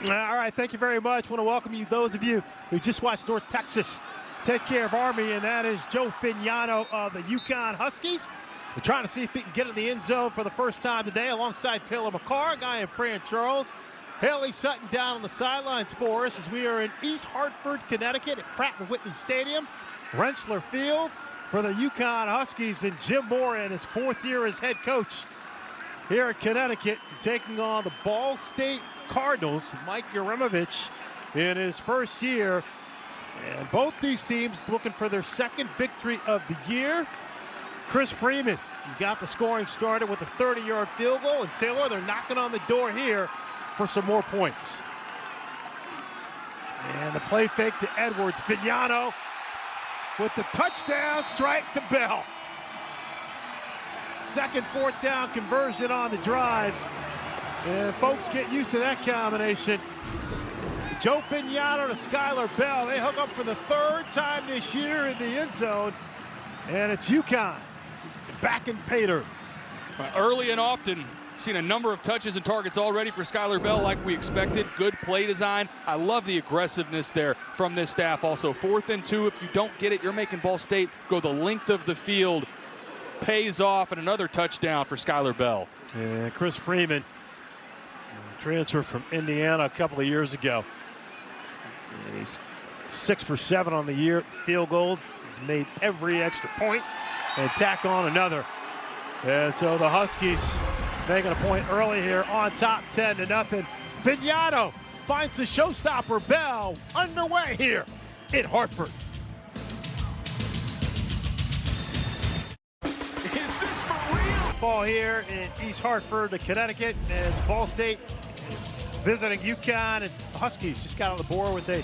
All right, thank you very much. I want to welcome you, those of you who just watched North Texas take care of Army, and that is Joe Fignano of the UConn Huskies. We're trying to see if he can get in the end zone for the first time today alongside Taylor McCarr, guy in Fran Charles. Haley Sutton down on the sidelines for us as we are in East Hartford, Connecticut at Pratt & Whitney Stadium, Rensselaer Field for the UConn Huskies, and Jim Mora in his fourth year as head coach here at Connecticut, taking on the Ball State Cardinals. Mike Yurimovich in his first year, and both these teams looking for their second victory of the year. Chris Freeman got the scoring started with a 30-yard field goal, and Taylor, they're knocking on the door here for some more points. And the play fake to Edwards. Fignano with the touchdown strike to Bell. Second fourth down conversion on the drive. And folks, get used to that combination. Joe Fignano to Skylar Bell. They hook up for the third time this year in the end zone. And it's UConn back in pay dirt. Early and often, seen a number of touches and targets already for Skylar Bell like we expected. Good play design. I love the aggressiveness there from this staff. Also, 4th and 2. If you don't get it, you're making Ball State go the length of the field. Pays off, and another touchdown for Skylar Bell. And Chris Freeman, transfer from Indiana a couple of years ago. And he's 6 for 7 on the year. Field goals. He's made every extra point and tack on another. And so the Huskies making a point early here on top, 10-0. Fignano finds the showstopper. Bell underway here in Hartford. Is this for real? Ball here in East Hartford, Connecticut, as Ball State is visiting UConn, and the Huskies just got on the board with a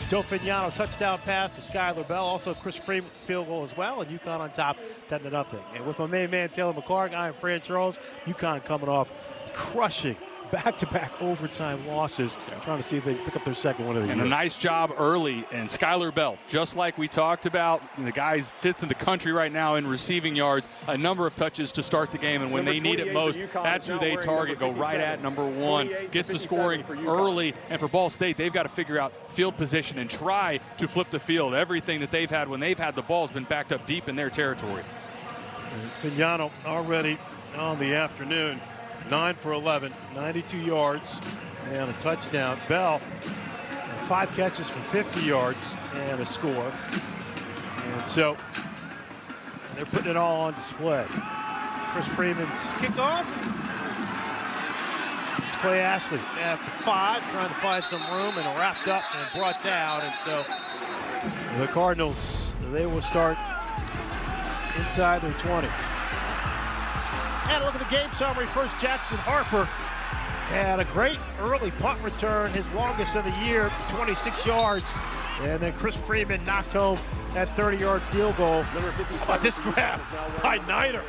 Joe Fignano touchdown pass to Skylar Bell. Also Chris Freeman field goal as well, and UConn on top, 10-0. And with my main man Taylor McCarr, I am Fran Charles. UConn coming off crushing back-to-back overtime losses, trying to see if they pick up their second one of the year. And a nice job early, and Skylar Bell, just like we talked about, the guy's 5th in the country right now in receiving yards, a number of touches to start the game, and when they need it most, that's who they target, go right at number 1, gets the scoring early, and for Ball State, they've got to figure out field position and try to flip the field. Everything that they've had when they've had the ball has been backed up deep in their territory. And Fignano already on the afternoon. 9 for 11, 92 yards, and a touchdown. Bell, 5 catches for 50 yards and a score. And so they're putting it all on display. Chris Freeman's kickoff. It's Clay Ashley at the 5, trying to find some room, and wrapped up and brought down. And so the Cardinals, they will start inside their 20. And look at the game summary. First, Jackson Harper had a great early punt return, his longest of the year, 26 yards. And then Chris Freeman knocked home that 30-yard field goal. Number 57. This grab by Niner.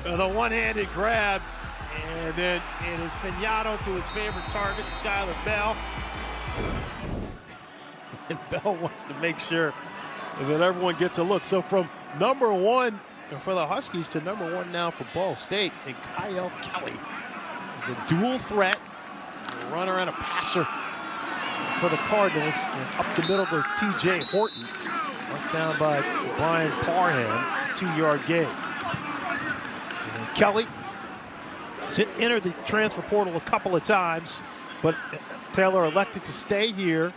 The one-handed grab. And then it is Fignano to his favorite target, Skylar Bell. And Bell wants to make sure that everyone gets a look. So from number 1 for the Huskies to number 1 now for Ball State, and Kyle Kelly is a dual threat, a runner and a passer for the Cardinals. And up the middle goes T.J. Horton, knocked down by Brian Parham, 2-yard gain. And Kelly has entered the transfer portal a couple of times, but Taylor elected to stay here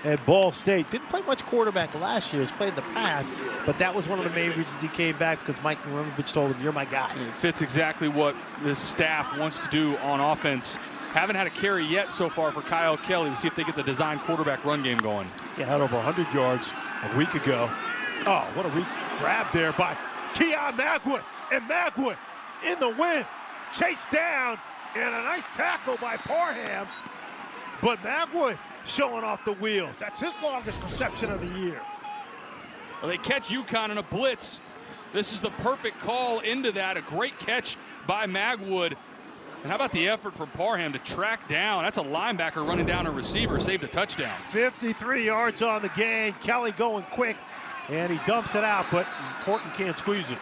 at Ball State. Didn't play much quarterback last year. He's played in the past, but that was one of the main reasons he came back, because Mike Yurimovich told him, "You're my guy." It fits exactly what this staff wants to do on offense. Haven't had a carry yet so far for Kyle Kelly. We'll see if they get the design quarterback run game going. He had over 100 yards a week ago. Oh, what a grab there by Keon Magwood. And Magwood in the wind, chased down, and a nice tackle by Parham. But Magwood showing off the wheels. That's his longest reception of the year. Well, they catch UConn in a blitz. This is the perfect call into that. A great catch by Magwood. And how about the effort from Parham to track down? That's a linebacker running down a receiver, saved a touchdown. 53 yards on the gain. Kelly going quick, and he dumps it out, but Horton can't squeeze it.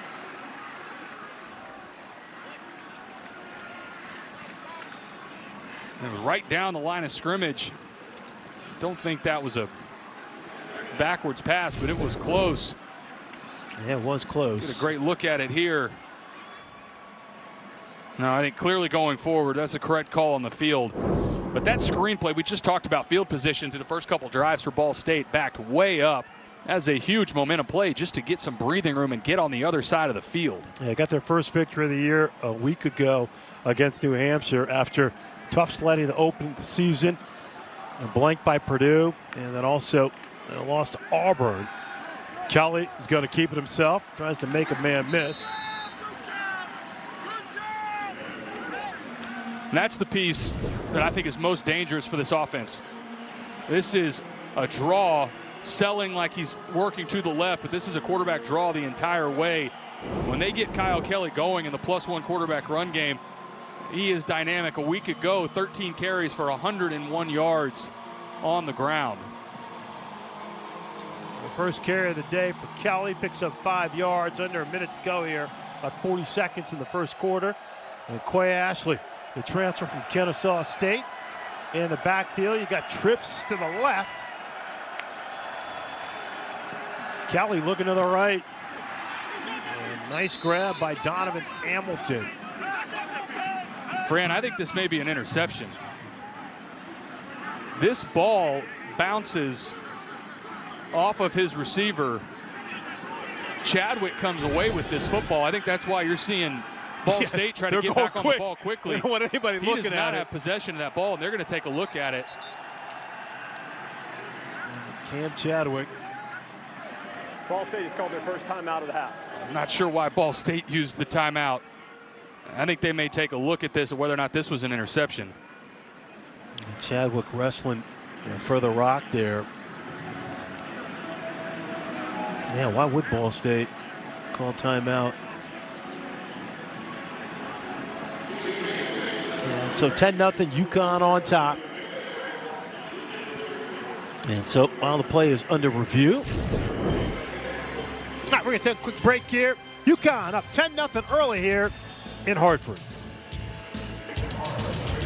And right down the line of scrimmage. Don't think that was a backwards pass, but it was close. Yeah, it was close. Get a great look at it here. No, I think clearly going forward, that's a correct call on the field. But that screenplay, we just talked about field position through the first couple drives for Ball State, backed way up. That's a huge momentum play just to get some breathing room and get on the other side of the field. Yeah, got their first victory of the year a week ago against New Hampshire after tough sledding to open the season. And blanked by Purdue, and then also lost to Auburn. Kelly is going to keep it himself, tries to make a man miss. And that's the piece that I think is most dangerous for this offense. This is a draw, selling like he's working to the left, but this is a quarterback draw the entire way. When they get Kyle Kelly going in the +1 quarterback run game, he is dynamic. A week ago, 13 carries for 101 yards on the ground. The first carry of the day for Kelly, picks up 5 yards, under a minute to go here, about 40 seconds in the first quarter. And Quay Ashley, the transfer from Kennesaw State. In the backfield, you got trips to the left. Kelly looking to the right. And nice grab by Donovan Hamilton. Fran, I think this may be an interception. This ball bounces off of his receiver. Chadwick comes away with this football. I think that's why you're seeing Ball State try to get back on the ball quickly. They don't want anybody looking at it. He does not have possession of that ball, and they're going to take a look at it. Cam Chadwick. Ball State has called their first timeout of the half. I'm not sure why Ball State used the timeout. I think they may take a look at this, whether or not this was an interception. Chadwick wrestling for the rock there. Yeah, why would Ball State call timeout? And so 10-0 UConn on top. And so while the play is under review. All right, we're going to take a quick break here. UConn up 10-0 early here in Hartford.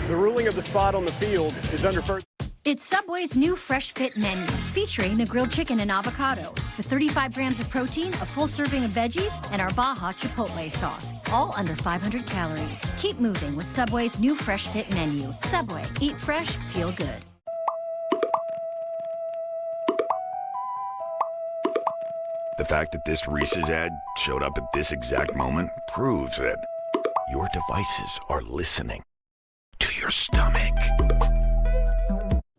The ruling of the spot on the field is under first. It's Subway's new Fresh Fit menu, featuring the grilled chicken and avocado, with 35 grams of protein, a full serving of veggies, and our Baja Chipotle sauce, all under 500 calories. Keep moving with Subway's new Fresh Fit menu. Subway, eat fresh, feel good. The fact that this Reese's ad showed up at this exact moment proves that your devices are listening to your stomach.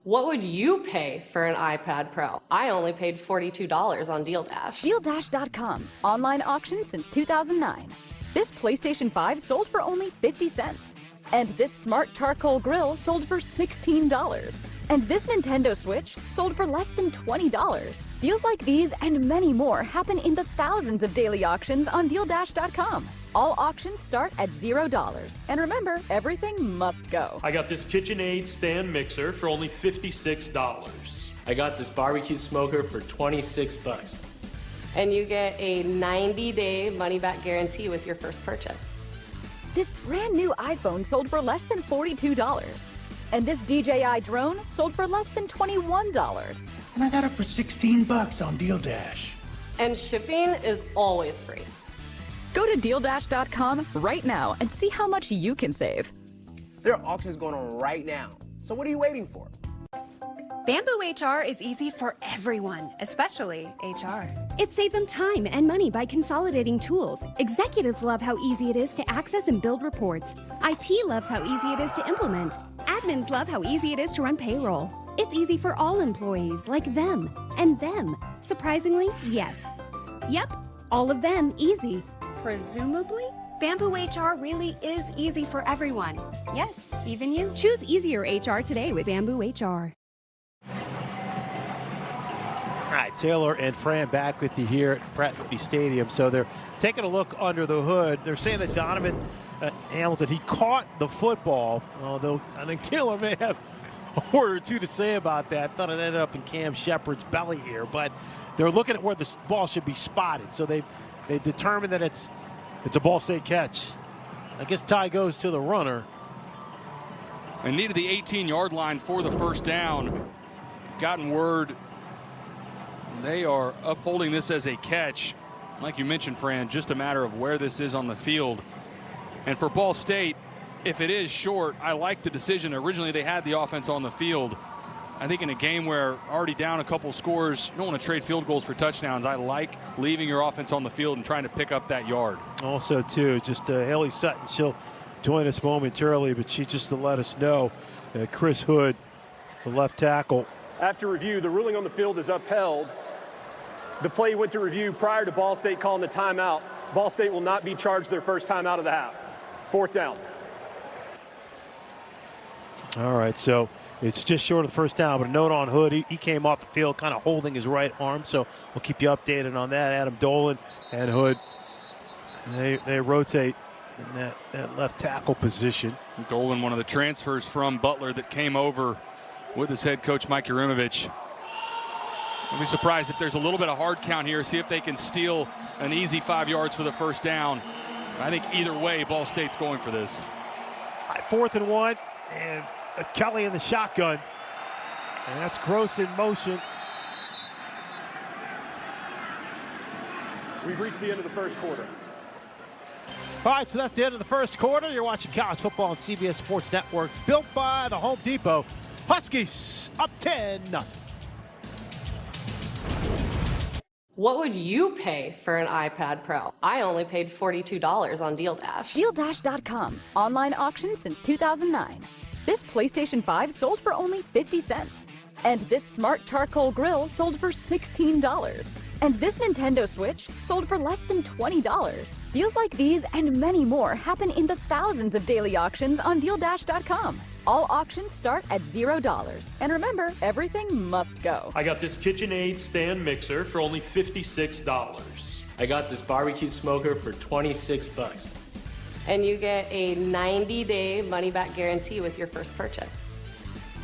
What would you pay for an iPad Pro? I only paid $42 on DealDash. DealDash.com. Online auction since 2009. This PlayStation 5 sold for only 50 cents. And this smart charcoal grill sold for $16. And this Nintendo Switch sold for less than $20. Deals like these and many more happen in the thousands of daily auctions on DealDash.com. All auctions start at $0. And remember, everything must go. I got this KitchenAid stand mixer for only $56. I got this barbecue smoker for $26. And you get a 90-day money-back guarantee with your first purchase. This brand new iPhone sold for less than $42. And this DJI drone sold for less than $21. And I got it for $16 on DealDash. And shipping is always free. Go to DealDash.com right now and see how much you can save. There are auctions going on right now. So what are you waiting for? Bamboo HR is easy for everyone, especially HR. It saves them time and money by consolidating tools. Executives love how easy it is to access and build reports. IT loves how easy it is to implement. Admins love how easy it is to run payroll. It's easy for all employees, like them and them. Surprisingly, yes. Yep, all of them easy. Presumably, Bamboo HR really is easy for everyone. Yes, even you. Choose easier HR today with Bamboo HR. All right, Taylor and Fran back with you here at Pratt Whitney Stadium. So they're taking a look under the hood. They're saying that Donovan Hamilton, he caught the football, although I think Taylor may have a word or two to say about that. Thought it ended up in Cam Shepard's belly here, but they're looking at where the ball should be spotted. So they determined that it's a Ball State catch. I guess tie goes to the runner. and needed the 18-yard line for the first down. Gotten word they are upholding this as a catch. Like you mentioned, Fran, just a matter of where this is on the field. And for Ball State, if it is short, I like the decision. Originally, they had the offense on the field. I think in a game where already down a couple scores, you don't want to trade field goals for touchdowns. I like leaving your offense on the field and trying to pick up that yard. Also, too, just Haley Sutton, she'll join us momentarily, but she just to let us know that Chris Hood, the left tackle. After review, the ruling on the field is upheld. The play went to review prior to Ball State calling the timeout. Ball State will not be charged their first time out of the half. 4th down. All right, so it's just short of the first down, but a note on Hood. He came off the field kind of holding his right arm, so we'll keep you updated on that. Adam Dolan and Hood, they rotate in that left tackle position. Dolan, one of the transfers from Butler that came over with his head coach, Mike Yurimovich. I'll be surprised if there's a little bit of hard count here, see if they can steal an easy 5 yards for the first down. I think either way, Ball State's going for this. All right, 4th and 1, and Kelly in the shotgun. And that's Gross in motion. We've reached the end of the first quarter. All right, so that's the end of the first quarter. You're watching college football on CBS Sports Network, built by the Home Depot. Huskies up 10-0. What would you pay for an iPad Pro? I only paid $42 on Deal Dash. DealDash.com. Online auction since 2009. This PlayStation 5 sold for only 50 cents. And this smart charcoal grill sold for $16. And this Nintendo Switch sold for less than $20. Deals like these and many more happen in the thousands of daily auctions on DealDash.com. All auctions start at $0. And remember, everything must go. I got this KitchenAid stand mixer for only $56. I got this barbecue smoker for 26 bucks. And you get a 90-day money-back guarantee with your first purchase.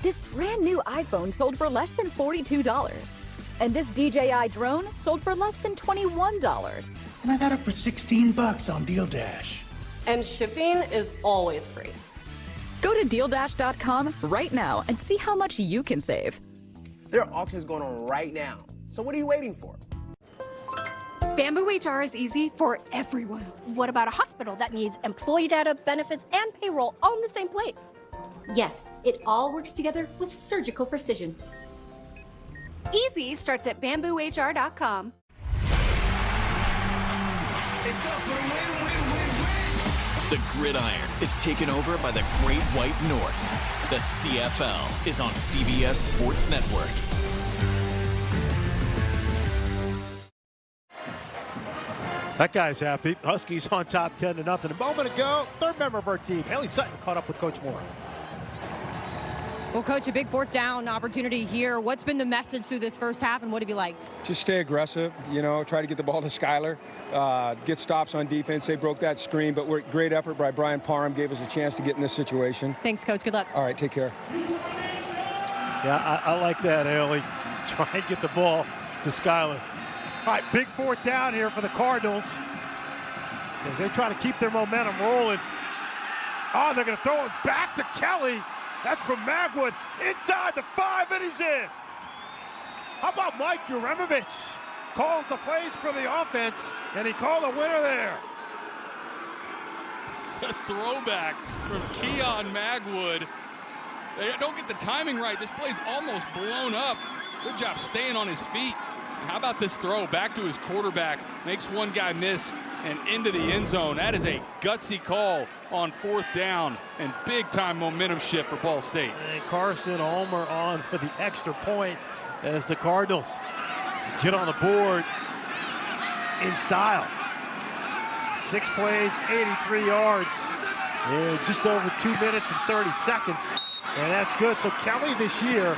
This brand new iPhone sold for less than $42. And this DJI drone sold for less than $21. And I got it for 16 bucks on Deal Dash. And shipping is always free. Go to DealDash.com right now and see how much you can save. There are auctions going on right now. So what are you waiting for? Bamboo HR is easy for everyone. What about a hospital that needs employee data, benefits, and payroll all in the same place? Yes, it all works together with surgical precision. Easy starts at bamboohr.com. The gridiron is taken over by the Great White North. The CFL is on CBS Sports Network. That guy's happy. Huskies on top 10-0. A moment ago, third member of our team, Haley Sutton, caught up with Coach Moore. Well, Coach, a big 4th down opportunity here. What's been the message through this first half, and what have you liked? Just stay aggressive, try to get the ball to Skylar, get stops on defense. They broke that screen, but great effort by Brian Parham gave us a chance to get in this situation. Thanks, Coach. Good luck. All right, take care. Yeah, I like that, Haley. Try and get the ball to Skylar. All right, big 4th down here for the Cardinals as they try to keep their momentum rolling. Oh, they're going to throw it back to Kelly. That's from Magwood inside the 5, and he's in. How about Mike Yurimovich? Calls the plays for the offense, and he called a winner there. A throwback from Keon Magwood. They don't get the timing right. This play's almost blown up. Good job staying on his feet. How about this throw back to his quarterback? Makes one guy miss and into the end zone. That is a gutsy call on 4th down and big-time momentum shift for Ball State. And Carson Ulmer on for the extra point as the Cardinals get on the board in style. 6 plays, 83 yards in just over 2 minutes and 30 seconds. And that's good. So Kelly this year,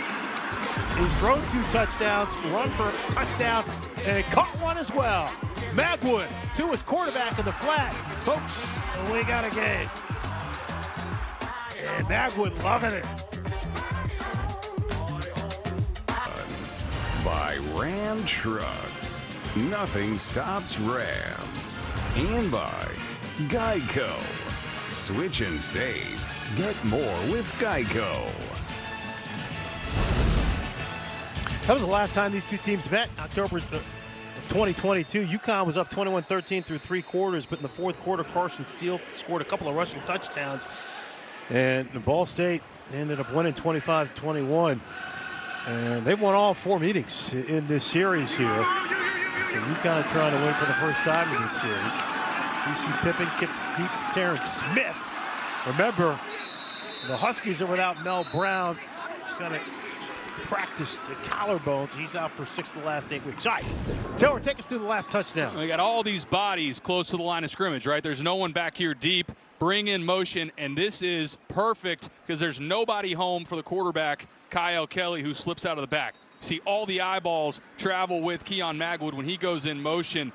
he's thrown 2 touchdowns, run for a touchdown, and caught one as well. Magwood to his quarterback in the flat. Folks, we got a game. And Magwood loving it. By Ram Trucks. Nothing stops Ram. And by Geico. Switch and save. Get more with Geico. That was the last time these two teams met, October of 2022. UConn was up 21-13 through 3 quarters, but in the 4th quarter, Carson Steele scored a couple of rushing touchdowns, and Ball State ended up winning 25-21. And they won all 4 meetings in this series here. So UConn trying to win for the first time in this series. BC Pippin kicks deep to Terrence Smith. Remember, the Huskies are without Mel Brown. He's got to practice the collarbones. He's out for 6 of the last 8 weeks. All right, Taylor, take us through the last touchdown. We got all these bodies close to the line of scrimmage, right? There's no one back here deep. Bring in motion, and this is perfect because there's nobody home for the quarterback, Kyle Kelly, who slips out of the back. See all the eyeballs travel with Keon Magwood when he goes in motion.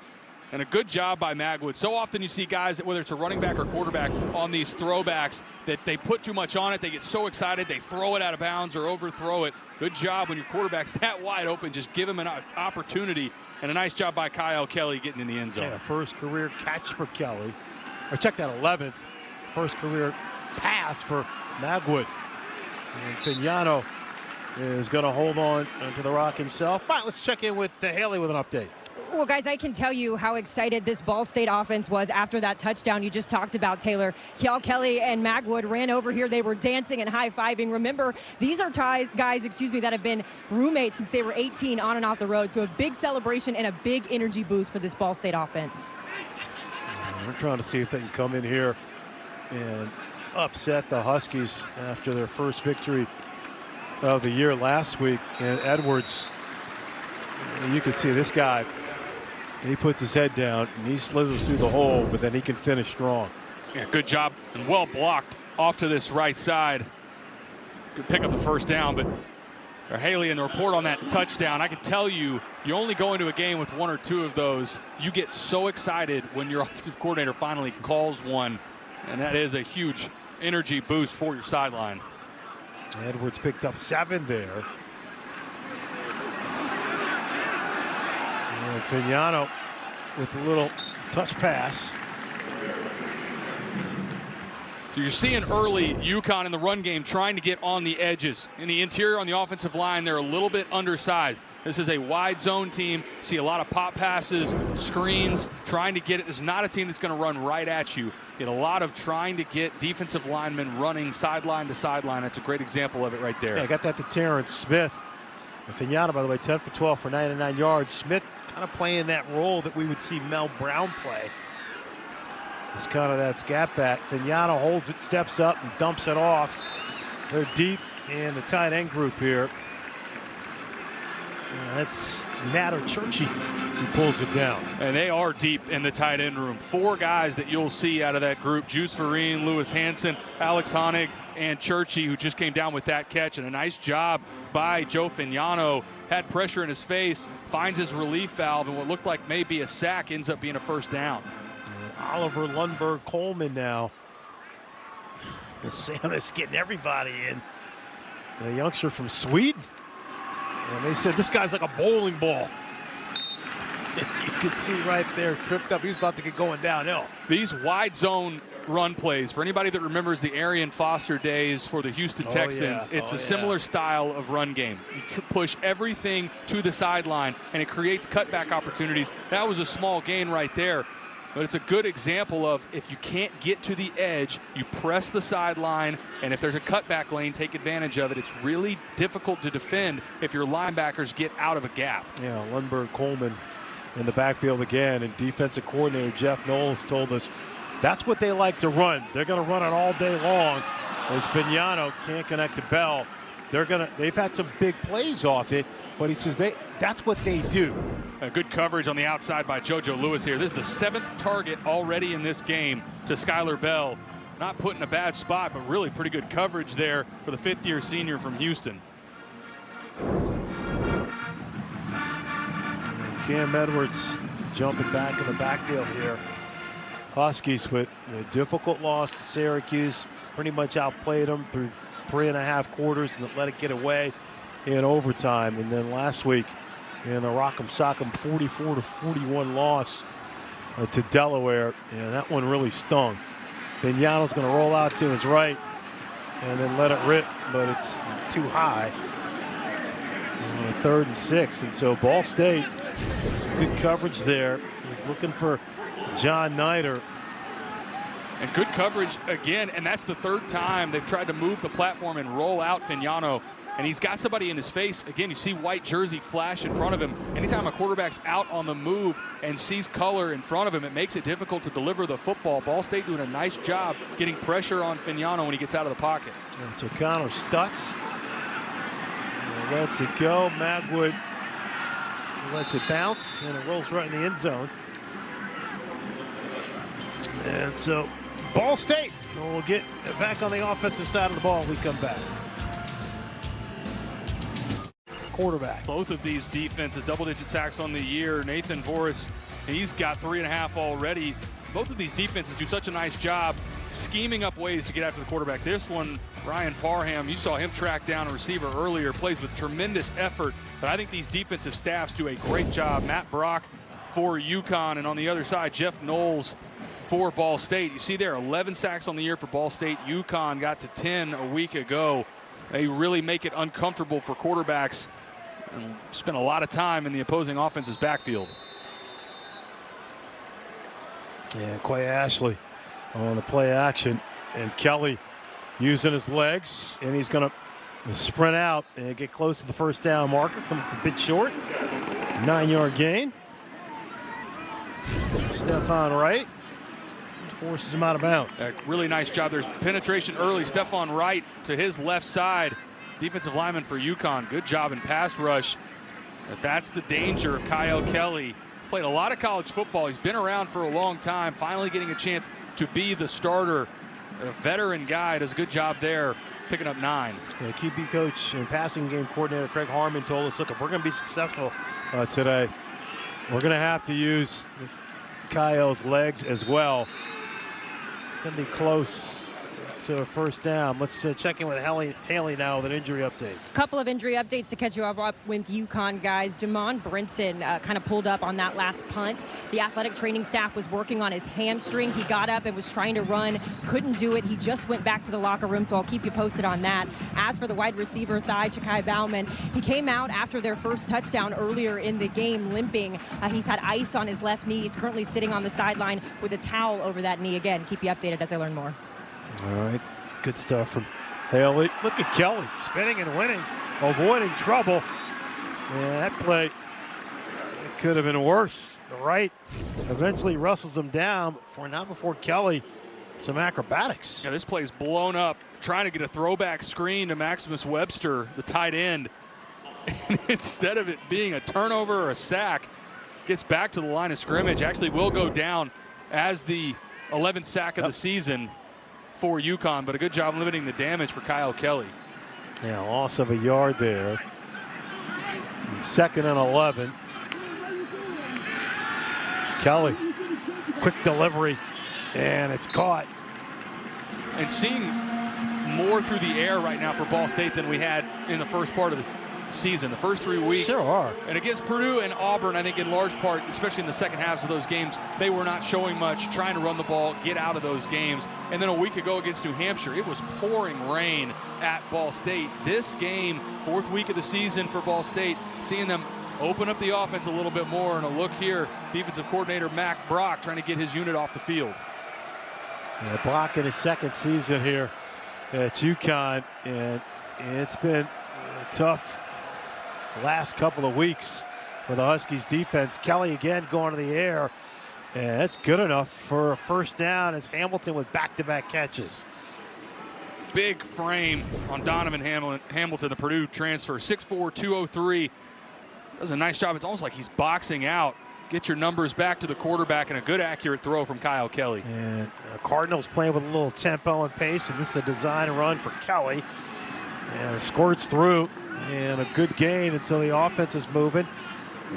And a good job by Magwood. So often you see guys, whether it's a running back or quarterback, on these throwbacks that they put too much on it. They get so excited, they throw it out of bounds or overthrow it. Good job when your quarterback's that wide open. Just give him an opportunity. And a nice job by Kyle Kelly getting in the end zone. Yeah, first career catch for Kelly. Or check that, 11th. First career pass for Magwood. And Fignano is going to hold on to the rock himself. All right, let's check in with Haley with an update. Well, guys, I can tell you how excited this Ball State offense was after that touchdown you just talked about, Taylor. Kyle Kelly and Magwood ran over here. They were dancing and high-fiving. Remember, these are guys that have been roommates since they were 18 on and off the road. So a big celebration and a big energy boost for this Ball State offense. We're trying to see if they can come in here and upset the Huskies after their first victory of the year last week. And Edwards, you can see this guy, he puts his head down and he slithers through the hole, but then he can finish strong. Yeah, good job and well blocked off to this right side. Could pick up the first down, but Haley, in the report on that touchdown, I can tell you, you only go into a game with 1 or 2 of those. You get so excited when your offensive coordinator finally calls one, and that is a huge energy boost for your sideline. Edwards picked up 7 there. And Fignano with a little touch pass. So you're seeing early UConn in the run game trying to get on the edges. In the interior on the offensive line, they're a little bit undersized. This is a wide zone team. See a lot of pop passes, screens, trying to get it. This is not a team that's going to run right at you. Get a lot of trying to get defensive linemen running sideline to sideline. That's a great example of it right there. Yeah, I got that to Terrence Smith. And Fignano, by the way, 10 for 12 for 99 yards. Smith kind of playing that role that we would see Mel Brown play. It's kind of that scat back. Fignano holds it, steps up, and dumps it off. They're deep in the tight end group here. That's Natter Churchy who pulls it down. And they are deep in the tight end room. 4 guys that you'll see out of that group: Juice Vereen, Lewis Hansen, Alex Honig, and Churchy, who just came down with that catch. And a nice job by Joe Fignano. Had pressure in his face, finds his relief valve, and what looked like maybe a sack ends up being a first down. And Oliver Lundberg Coleman now. And Sam is getting everybody in. A youngster from Sweden. And they said this guy's like a bowling ball. You can see right there, tripped up. He's about to get going downhill. These wide zone run plays, for anybody that remembers the Arian Foster days for the Houston Texans, it's a similar style of run game. You push everything to the sideline, and it creates cutback opportunities. That was a small gain right there, but it's a good example of if you can't get to the edge, you press the sideline, and if there's a cutback lane, take advantage of it. It's really difficult to defend if your linebackers get out of a gap. Yeah, Lundberg Coleman in the backfield again, and defensive coordinator Jeff Knowles told us that's what they like to run. They're going to run it all day long. As Fignano can't connect to Bell, they've had some big plays off it, but he says that's what they do. A good coverage on the outside by JoJo Lewis here. This is the 7th target already in this game to Skylar Bell. Not put in a bad spot, but really pretty good coverage there for the 5th-year senior from Houston. Cam Edwards jumping back in the backfield here. Huskies with a difficult loss to Syracuse. Pretty much outplayed them through 3.5 quarters and let it get away in overtime. And then last week in the Rock'em Sock'em 44-41 loss to Delaware. And that one really stung. Fignano's going to roll out to his right. and then let it rip, but it's too high. On a 3rd and 6, and so Ball State, some good coverage there. He's looking for John Nider. And good coverage again, and that's the 3rd time they've tried to move the platform and roll out Fignano. And he's got somebody in his face. Again, you see white jersey flash in front of him. Anytime a quarterback's out on the move and sees color in front of him, it makes it difficult to deliver the football. Ball State doing a nice job getting pressure on Fignano when he gets out of the pocket. And so Connor Stutz lets it go. Magwood lets it bounce, and it rolls right in the end zone. And so Ball State will get back on the offensive side of the ball when we come back. Quarterback. Both of these defenses, double-digit sacks on the year. Nathan Voris, he's got 3.5 already. Both of these defenses do such a nice job scheming up ways to get after the quarterback. This one, Ryan Parham, you saw him track down a receiver earlier, plays with tremendous effort, but I think these defensive staffs do a great job. Matt Brock for UConn, and on the other side, Jeff Knowles for Ball State. You see there, 11 sacks on the year for Ball State. UConn got to 10 a week ago. They really make it uncomfortable for quarterbacks and spend a lot of time in the opposing offense's backfield. Yeah, Quay Ashley on the play action, and Kelly using his legs, and he's going to sprint out and get close to the first down marker. Come up a bit short. 9-yard gain. Stephon Wright forces him out of bounds. Really nice job. There's penetration early. Stephon Wright to his left side. Defensive lineman for UConn. Good job in pass rush. But that's the danger of Kyle Kelly. He's played a lot of college football. He's been around for a long time. Finally getting a chance to be the starter. A veteran guy does a good job there, picking up 9. Yeah, QB coach and passing game coordinator Craig Harmon told us, look, if we're going to be successful today, we're going to have to use Kyle's legs as well. It's going to be close to a first down. Let's check in with Haley now with an injury update. A couple of injury updates to catch you up with UConn guys. Damon Brinson kind of pulled up on that last punt. The athletic training staff was working on his hamstring. He got up and was trying to run, couldn't do it. He just went back to the locker room, so I'll keep you posted on that. As for the wide receiver, Chakai Bauman, he came out after their first touchdown earlier in the game limping. He's had ice on his left knee. He's currently sitting on the sideline with a towel over that knee. Again, keep you updated as I learn more. All right, good stuff from Haley. Look at Kelly spinning and winning, avoiding trouble. Yeah, that play could have been worse. The right eventually wrestles him down before Kelly. Some acrobatics. Yeah, this play's blown up, trying to get a throwback screen to Maximus Webster, the tight end. And instead of it being a turnover or a sack, gets back to the line of scrimmage. Actually will go down as the 11th sack of the season for UConn, but a good job limiting the damage for Kyle Kelly. Yeah, loss of a yard there. 2nd and 11. Kelly, quick delivery, and it's caught. And seeing more through the air right now for Ball State than we had in the first part of the season, the first 3 weeks. Sure are. And against Purdue and Auburn, I think in large part, especially in the second halves of those games, they were not showing much, trying to run the ball, get out of those games. And then a week ago against New Hampshire, it was pouring rain at Ball State. This game, 4th week of the season for Ball State, seeing them open up the offense a little bit more. And a look here, defensive coordinator Matt Brock trying to get his unit off the field. Yeah, Brock in his 2nd season here at UConn, and it's been tough last couple of weeks for the Huskies defense. Kelly again going to the air, and that's good enough for a first down as Hamilton with back-to-back catches. Big frame on Donovan Hamilton, the Purdue transfer, 6'4", 203. Does a nice job. It's almost like he's boxing out. Get your numbers back to the quarterback, and a good accurate throw from Kyle Kelly. And Cardinals playing with a little tempo and pace, and this is a design run for Kelly. And squirts through, and a good gain until the offense is moving.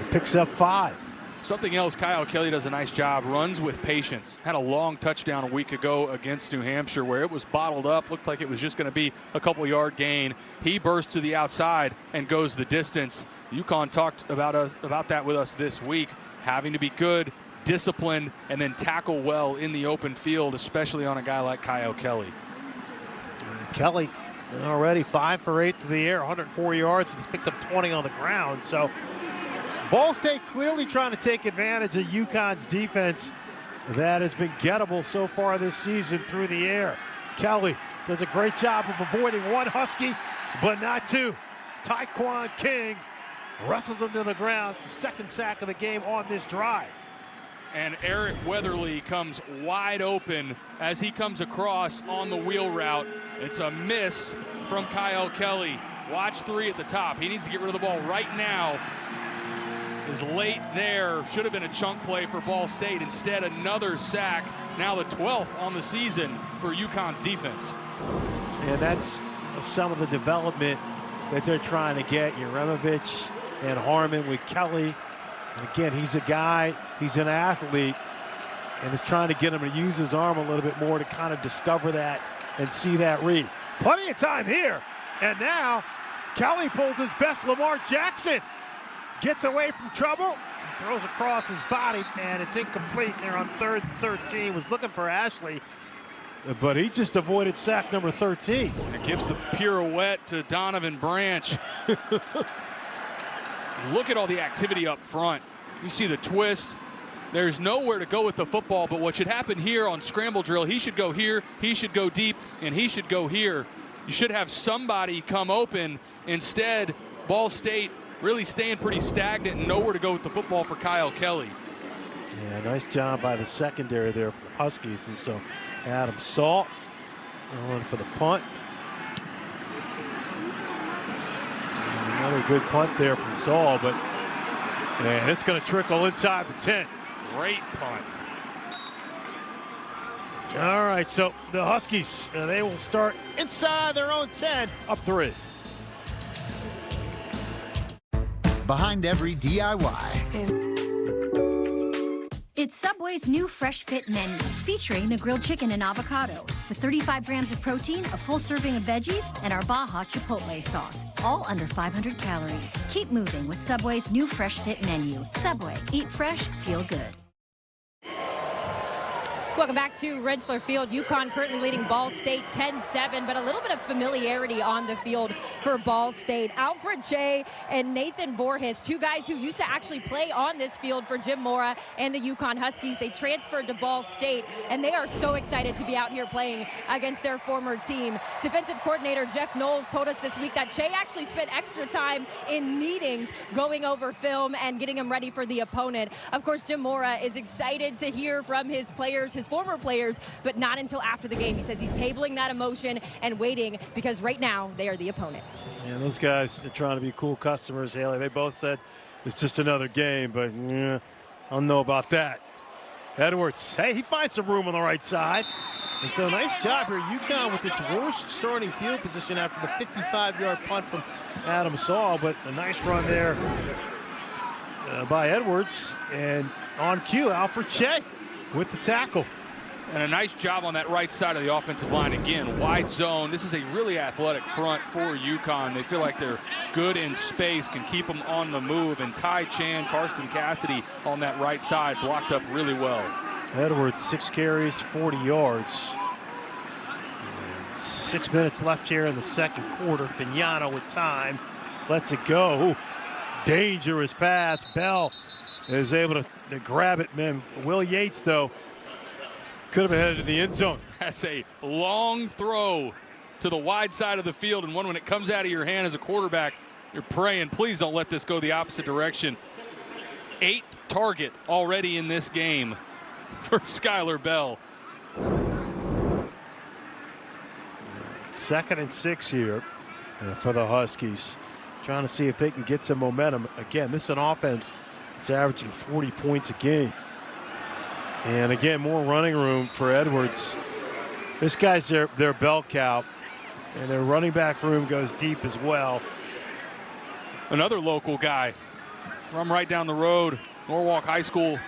It picks up 5. Something else Kyle Kelly does a nice job, runs with patience. Had a long touchdown a week ago against New Hampshire where it was bottled up, looked like it was just going to be a couple-yard gain. He bursts to the outside and goes the distance. UConn talked about that with us this week, having to be good, disciplined, and then tackle well in the open field, especially on a guy like Kyle Kelly. Kelly already 5 for 8 through the air, 104 yards, and he's picked up 20 on the ground. So Ball State clearly trying to take advantage of UConn's defense that has been gettable so far this season through the air. Kelly does a great job of avoiding one Husky, but not two. Taekwon King wrestles him to the ground. It's the second sack of the game on this drive. And Eric Weatherly comes wide open as he comes across on the wheel route. It's a miss from Kyle Kelly. Watch 3 at the top. He needs to get rid of the ball right now. Is late there. Should have been a chunk play for Ball State. Instead, another sack. Now the 12th on the season for UConn's defense. And that's some of the development that they're trying to get. Jeremovich and Harmon with Kelly. And again, he's a guy, he's an athlete, and is trying to get him to use his arm a little bit more to kind of discover that and see that read. Plenty of time here. And now Kelly pulls his best Lamar Jackson. Gets away from trouble, throws across his body, and it's incomplete. They're on 3rd and 13. Was looking for Ashley, but he just avoided sack number 13. It gives the pirouette to Donovan Branch. Look at all the activity up front. You see the twist. There's nowhere to go with the football, but what should happen here on scramble drill, he should go here, he should go deep, and he should go here. You should have somebody come open. Instead, Ball State really staying pretty stagnant and nowhere to go with the football for Kyle Kelly. Yeah, nice job by the secondary there for Huskies. And so Adam Salt going for the punt. And another good punt there from Saul, but and it's going to trickle inside the 10. Great punt. All right, so the Huskies, they will start inside their own 10, up 3. Behind every DIY. It's Subway's new Fresh Fit menu, featuring the grilled chicken and avocado, with 35 grams of protein, a full serving of veggies, and our Baja Chipotle sauce, all under 500 calories. Keep moving with Subway's new Fresh Fit menu. Subway, eat fresh, feel good. Welcome back to Rentschler Field. UConn currently leading Ball State 10-7, but a little bit of familiarity on the field for Ball State. Alfred Shea and Nathan Voorhis, two guys who used to actually play on this field for Jim Mora and the UConn Huskies. They transferred to Ball State, and they are so excited to be out here playing against their former team. Defensive coordinator Jeff Knowles told us this week that Shea actually spent extra time in meetings going over film and getting him ready for the opponent. Of course, Jim Mora is excited to hear from his players, his former players, but not until after the game. He says he's tabling that emotion and waiting because right now they are the opponent. Yeah, those guys are trying to be cool customers, Haley. They both said it's just another game, but I don't know about that. Edwards, hey, he finds some room on the right side. And so nice job here. UConn with its worst starting field position after the 55-yard punt from Adam Saul, but a nice run there by Edwards. And on cue, Alfred Shea with the tackle. And a nice job on that right side of the offensive line. Again, wide zone. This is a really athletic front for UConn. They feel like they're good in space, can keep them on the move. And Ty Chan, Karsten Cassidy on that right side blocked up really well. Edwards, 6 carries, 40 yards. 6 minutes left here in the second quarter. Fignano with time. Lets it go. Ooh, dangerous pass. Bell is able to grab it, man. Will Yates, though, could have been headed to the end zone. That's a long throw to the wide side of the field, and one when it comes out of your hand as a quarterback, you're praying, please don't let this go the opposite direction. 8th target already in this game for Skylar Bell. 2nd and 6 here for the Huskies. Trying to see if they can get some momentum. Again, this is an offense that's averaging 40 points a game. And again, more running room for Edwards. This guy's their bell cow, and their running back room goes deep as well. Another local guy from right down the road, Norwalk High School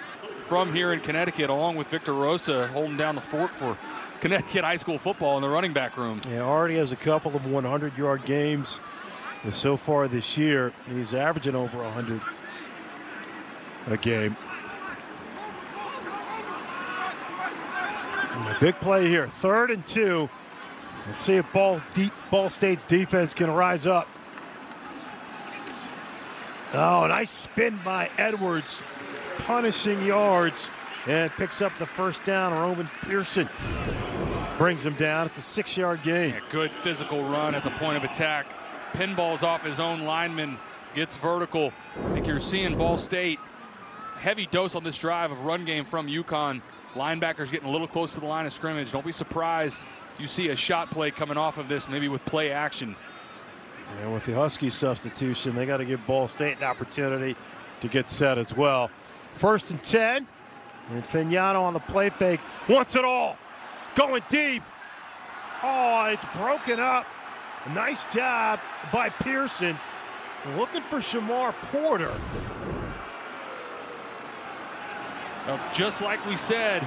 from here in Connecticut, along with Victor Rosa, holding down the fort for Connecticut high school football in the running back room. Yeah, already has a couple of 100-yard games so far this year. He's averaging over 100 a game. A big play here, 3rd and 2 Let's see if Ball State's defense can rise up. Oh, nice spin by Edwards, punishing yards, and picks up the first down. Roman Pearson brings him down. It's a 6-yard gain. Yeah, good physical run at the point of attack. Pinballs off his own lineman, gets vertical. I think you're seeing Ball State, heavy dose on this drive of run game from UConn. Linebackers getting a little close to the line of scrimmage. Don't be surprised if you see a shot play coming off of this, maybe with play action. And with the Huskies substitution, they got to give Ball State an opportunity to get set as well. 1st and 10. And Fignano on the play fake. Wants it all. Going deep. Oh, it's broken up. A nice job by Pearson. Looking for Shamar Porter. Just like we said,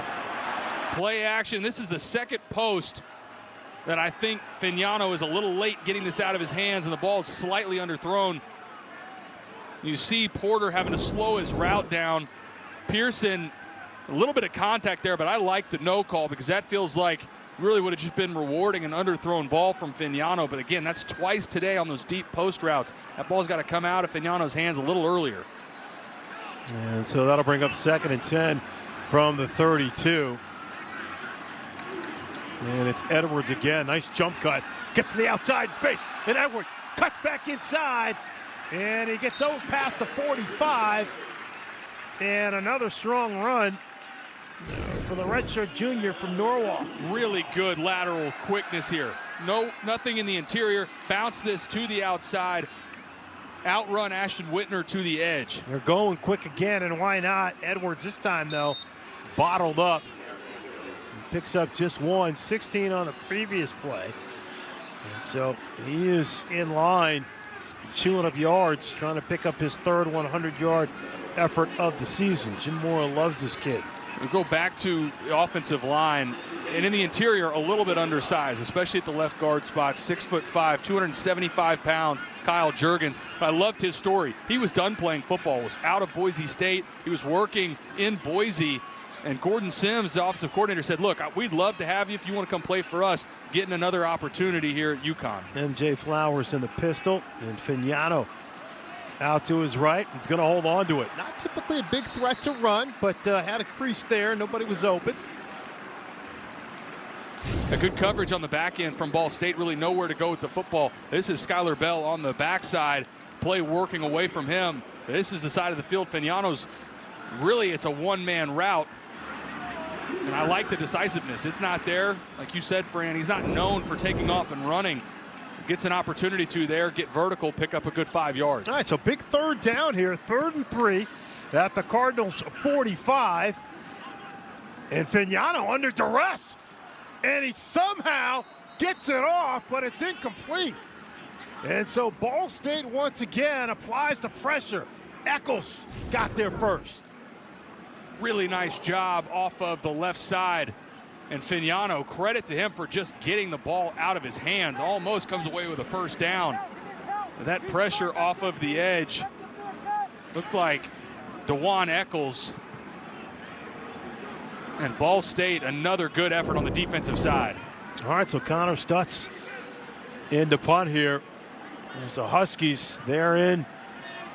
play action. This is the second post that I think Fignano is a little late getting this out of his hands, and the ball is slightly underthrown. You see Porter having to slow his route down. Pearson, a little bit of contact there, but I like the no call because that feels like really would have just been rewarding an underthrown ball from Fignano. But again, that's twice today on those deep post routes. That ball's got to come out of Fignano's hands a little earlier. And so that'll bring up 2nd and 10 from the 32. And it's Edwards again. Nice jump cut. Gets to the outside space. And Edwards cuts back inside. And he gets over past the 45. And another strong run for the redshirt junior from Norwalk. Really good lateral quickness here. Nothing in the interior. Bounce this to the outside. Outrun Ashton Whitner to the edge. They're going quick again, and why not? Edwards this time, though, bottled up. Picks up just 16 on the previous play. And so he is in line, chewing up yards, trying to pick up his 3rd 100-yard effort of the season. Jim Moore loves this kid. We go back to the offensive line, and in the interior, a little bit undersized, especially at the left guard spot. 6'5", 275 pounds, Kyle Juergens. I loved his story. He was done playing football, was out of Boise State. He was working in Boise, and Gordon Sims, the offensive coordinator, said, look, we'd love to have you if you want to come play for us, getting another opportunity here at UConn. MJ Flowers in the pistol, and Fignano out to his right. He's going to hold on to it. Not typically a big threat to run, but had a crease there. Nobody was open. A good coverage on the back end from Ball State. Really nowhere to go with the football. This is Skylar Bell on the backside. Play working away from him. This is the side of the field. Fignano's really, it's a one-man route. And I like the decisiveness. It's not there. Like you said, Fran, he's not known for taking off and running. Gets an opportunity to there, get vertical, pick up a good 5 yards. All right, so big 3rd down here, 3rd and 3 at the Cardinals 45. And Fignano under duress. And he somehow gets it off, but it's incomplete. And so Ball State once again applies the pressure. Eccles got there first. Really nice job off of the left side. And Fignano, credit to him for just getting the ball out of his hands. Almost comes away with a 1st down. That pressure off of the edge looked like DeJuan Eccles. And Ball State, another good effort on the defensive side. All right, so Connor Stutz in to punt here. There's the Huskies. They're in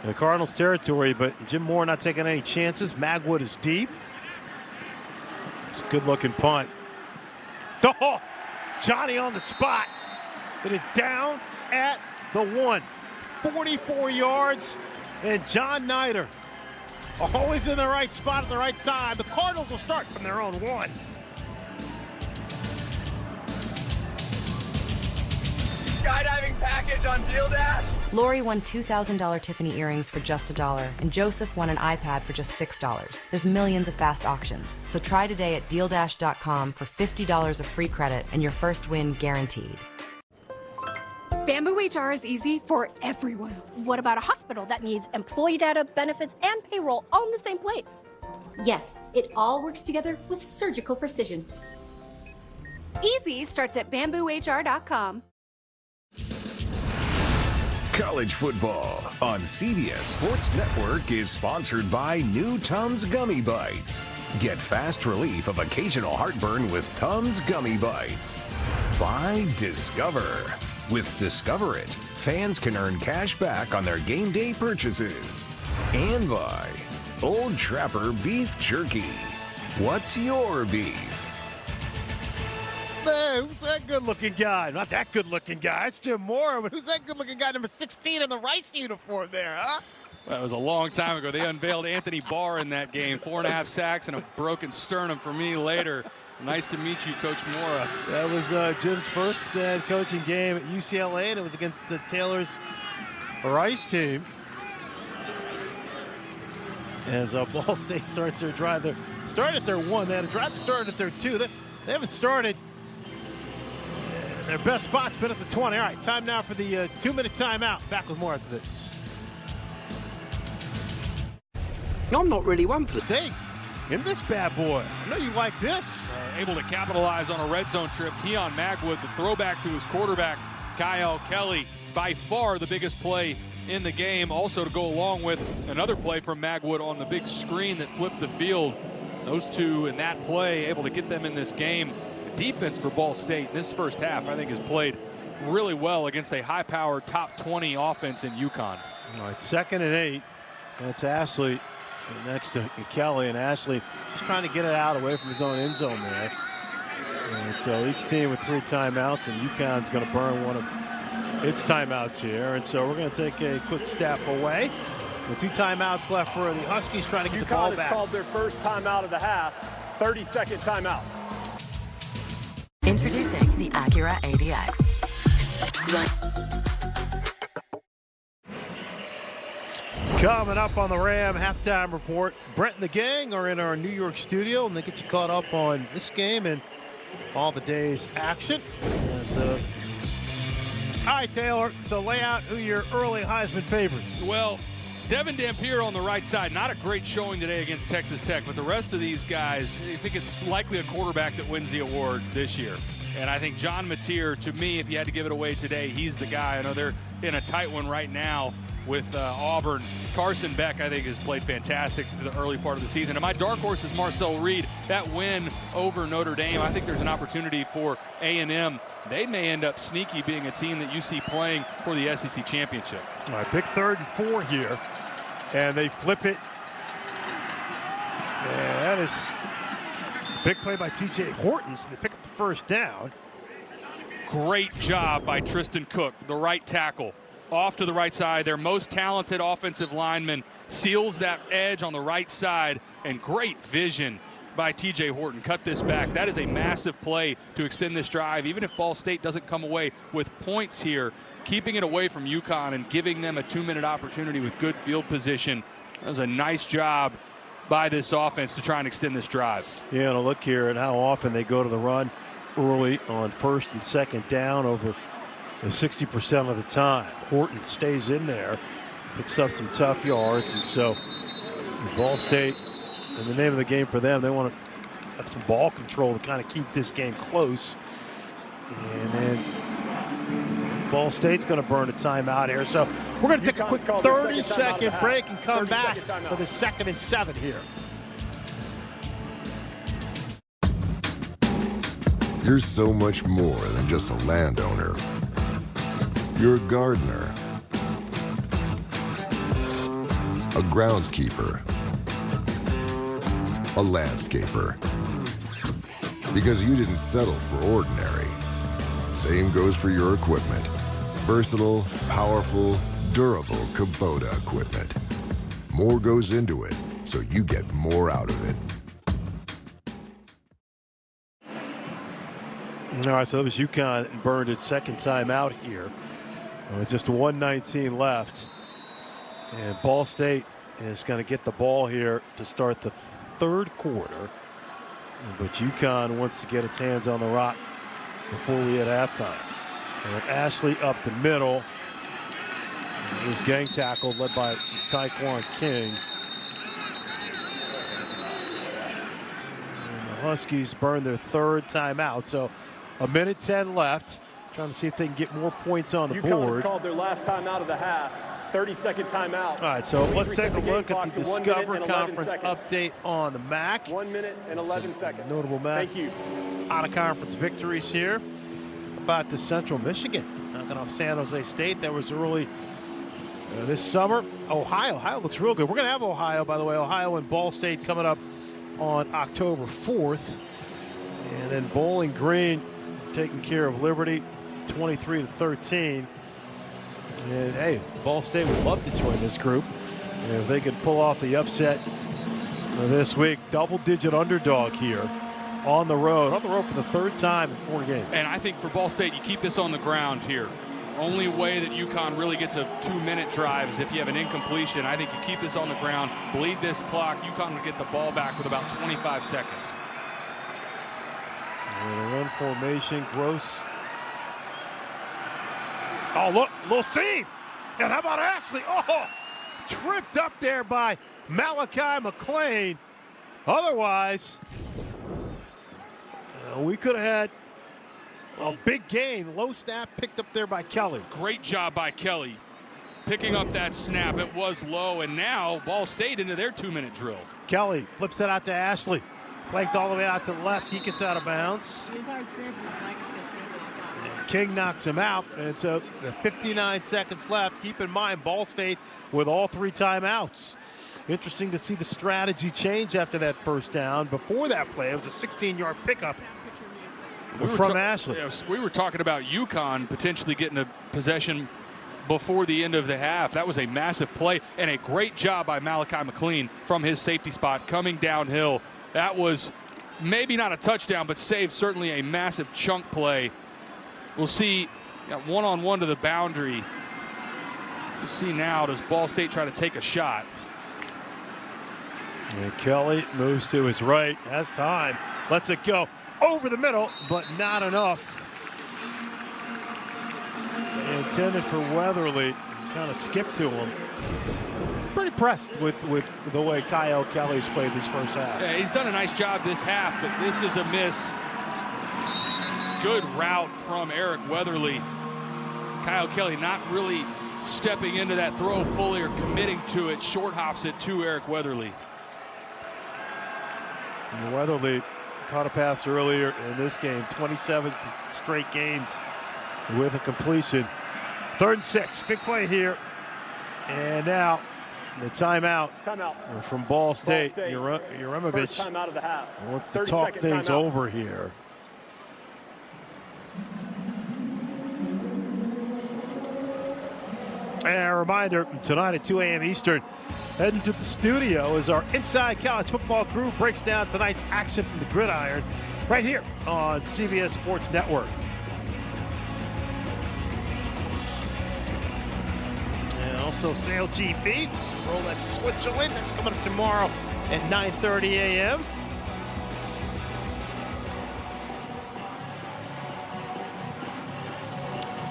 the Cardinals territory, but Jim Moore not taking any chances. Magwood is deep. It's a good-looking punt. Oh, Johnny on the spot. It is down at the 1. 44 yards, and John Nider always in the right spot at the right time. The Cardinals will start from their own 1. Skydiving package on Deal Dash. Lori won $2,000 Tiffany earrings for just $1, and Joseph won an iPad for just $6. There's millions of fast auctions, so try today at DealDash.com for $50 of free credit and your first win guaranteed. Bamboo HR is easy for everyone. What about a hospital that needs employee data, benefits, and payroll all in the same place? Yes, it all works together with surgical precision. Easy starts at BambooHR.com. College football on CBS Sports Network is sponsored by new Tums Gummy Bites. Get fast relief of occasional heartburn with Tums Gummy Bites. by Discover. With Discover It, fans can earn cash back on their game day purchases. And by Old Trapper Beef Jerky. What's your beef? Hey, who's that good-looking guy? Not that good-looking guy. It's Jim Moore, but who's that good-looking guy, number 16 in the Rice uniform there, huh? That was a long time ago. They unveiled Anthony Barr in that game. 4.5 sacks and a broken sternum for me later. Nice to meet you, Coach Mora. That was Jim's first head coaching game at UCLA, and it was against Taylor's Rice team. As Ball State starts their drive. They started at their 1. They had a drive that started at their 2. They haven't started. Their best spot's been at the 20. All right, time now for the 2-minute timeout. Back with more after this. I'm not really one for State in this bad boy. I know you like this. Able to capitalize on a red zone trip. Keon Magwood, the throwback to his quarterback, Kyle Kelly. By far the biggest play in the game. Also to go along with another play from Magwood on the big screen that flipped the field. Those two in that play able to get them in this game. The defense for Ball State this first half, I think, has played really well against a high-powered top 20 offense in UConn. All right, 2nd and 8. That's Ashley next to Kelly, and Ashley is trying to get it out away from his own end zone there. And so each team with 3 timeouts, and UConn's going to burn one of its timeouts here. And so we're going to take a quick step away. The 2 timeouts left for the Huskies trying to get the ball back. UConn has called their first timeout of the half. 30-second timeout. Introducing the Acura ADX. Coming up on the Ram halftime report, Brent and the gang are in our New York studio, and they get you caught up on this game and all the day's action. All right, Taylor, so lay out who your early Heisman favorites. Well, Devin Dampier on the right side, not a great showing today against Texas Tech, but the rest of these guys, I think it's likely a quarterback that wins the award this year. And I think John Mateer, to me, if you had to give it away today, he's the guy. I know they're in a tight one right now with Auburn. Carson Beck, I think, has played fantastic in the early part of the season. And my dark horse is Marcel Reed. That win over Notre Dame, I think there's an opportunity for A&M. They may end up sneaky being a team that you see playing for the SEC championship. All right, big 3rd and 4 here. And they flip it. Yeah, that is a big play by T.J. Horton. So they pick up the first down. Great job by Tristan Cook, the right tackle. Off to the right side, their most talented offensive lineman seals that edge on the right side, and great vision by T.J. Horton. Cut this back. That is a massive play to extend this drive. Even if Ball State doesn't come away with points here, keeping it away from UConn and giving them a 2-minute opportunity with good field position. That was a nice job by this offense to try and extend this drive. Yeah, and a look here at how often they go to the run early on 1st and 2nd down over 60% of the time. Horton stays in there, picks up some tough yards, and so Ball State, and the name of the game for them, they want to have some ball control to kind of keep this game close. And then Ball State's going to burn a timeout here. So we're going to take a quick 30-second break and come back for the 2nd and 7 here. You're so much more than just a landowner. You're a gardener, a groundskeeper, a landscaper. Because you didn't settle for ordinary. Same goes for your equipment. Versatile, powerful, durable Kubota equipment. More goes into it, so you get more out of it. All right, so that was UConn that burned its 2nd time out here. With just 1:19 left. And Ball State is going to get the ball here to start the 3rd quarter. But UConn wants to get its hands on the rock before we hit halftime. And Ashley up the middle. He was gang tackled, led by Taekwon King. And the Huskies burn their 3rd timeout. So 1:10 left. Trying to see if they can get more points on the UConn board. has called their last timeout of the half. 30-second timeout. All right, so let's take a look at the Discover Conference update on the MAC. 1 minute and 11 seconds. Notable MAC. Thank you. Out of conference victories here. about the Central Michigan knocking off San Jose State. That was early this summer. Ohio looks real good. We're going to have Ohio, by the way. Ohio and Ball State coming up on October 4th. And then Bowling Green taking care of Liberty 23-13. And hey, Ball State would love to join this group. And if they could pull off the upset this week, double-digit underdog here on the road for the third time in 4 games. And I think for Ball State, you keep this on the ground here. Only way that UConn really gets a 2-minute drive is if you have an incompletion. I think you keep this on the ground, bleed this clock. UConn would get the ball back with about 25 seconds. And a run formation, Gross. Oh, look, little seam. And how about Ashley? Oh, tripped up there by Malachi McLean. Otherwise, we could have had a big gain. Low snap picked up there by Kelly. Great job by Kelly picking up that snap. It was low, and now Ball State into their 2-minute drill. Kelly flips it out to Ashley. Flanked all the way out to the left. He gets out of bounds. And King knocks him out. And so 59 seconds left. Keep in mind, Ball State with all 3 timeouts. Interesting to see the strategy change after that first down. Before that play, it was a 16-yard pickup from Ashley. We were talking about UConn potentially getting a possession before the end of the half. That was a massive play and a great job by Malachi McLean from his safety spot coming downhill. That was maybe not a touchdown, but saved certainly a massive chunk play. We'll see one-on-one to the boundary. We'll see now, does Ball State try to take a shot? And Kelly moves to his right, has time, lets it go over the middle, but not enough. Intended for Weatherly, kind of skipped to him. Pretty impressed with the way Kyle Kelly's played this first half. Yeah, he's done a nice job this half, but this is a miss. Good route from Eric Weatherly. Kyle Kelly not really stepping into that throw fully or committing to it. Short hops it to Eric Weatherly. And Weatherly caught a pass earlier in this game. 27 straight games with a completion. 3rd and 6. Big play here. And now the timeout from Ball State. Uremovich First timeout of the half. Wants to talk things over here. And a reminder, tonight at 2 a.m. Eastern, heading to the studio as our Inside College Football crew breaks down tonight's action from the gridiron right here on CBS Sports Network. And also Sail GP, Rolex Switzerland. That's coming up tomorrow at 9:30 a.m.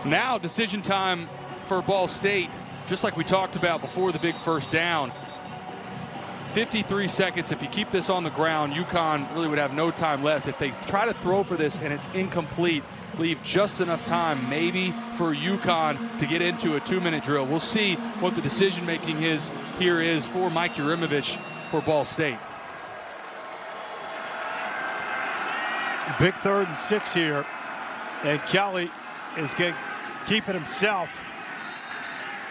Now decision time for Ball State, just like we talked about before the big first down. 53 seconds. If you keep this on the ground, UConn really would have no time left. If they try to throw for this and it's incomplete, leave just enough time maybe for UConn to get into a 2-minute drill. We'll see what the decision making is for Mike Uremovich for Ball State. Big 3rd and 6 here, and Kelly is keeping himself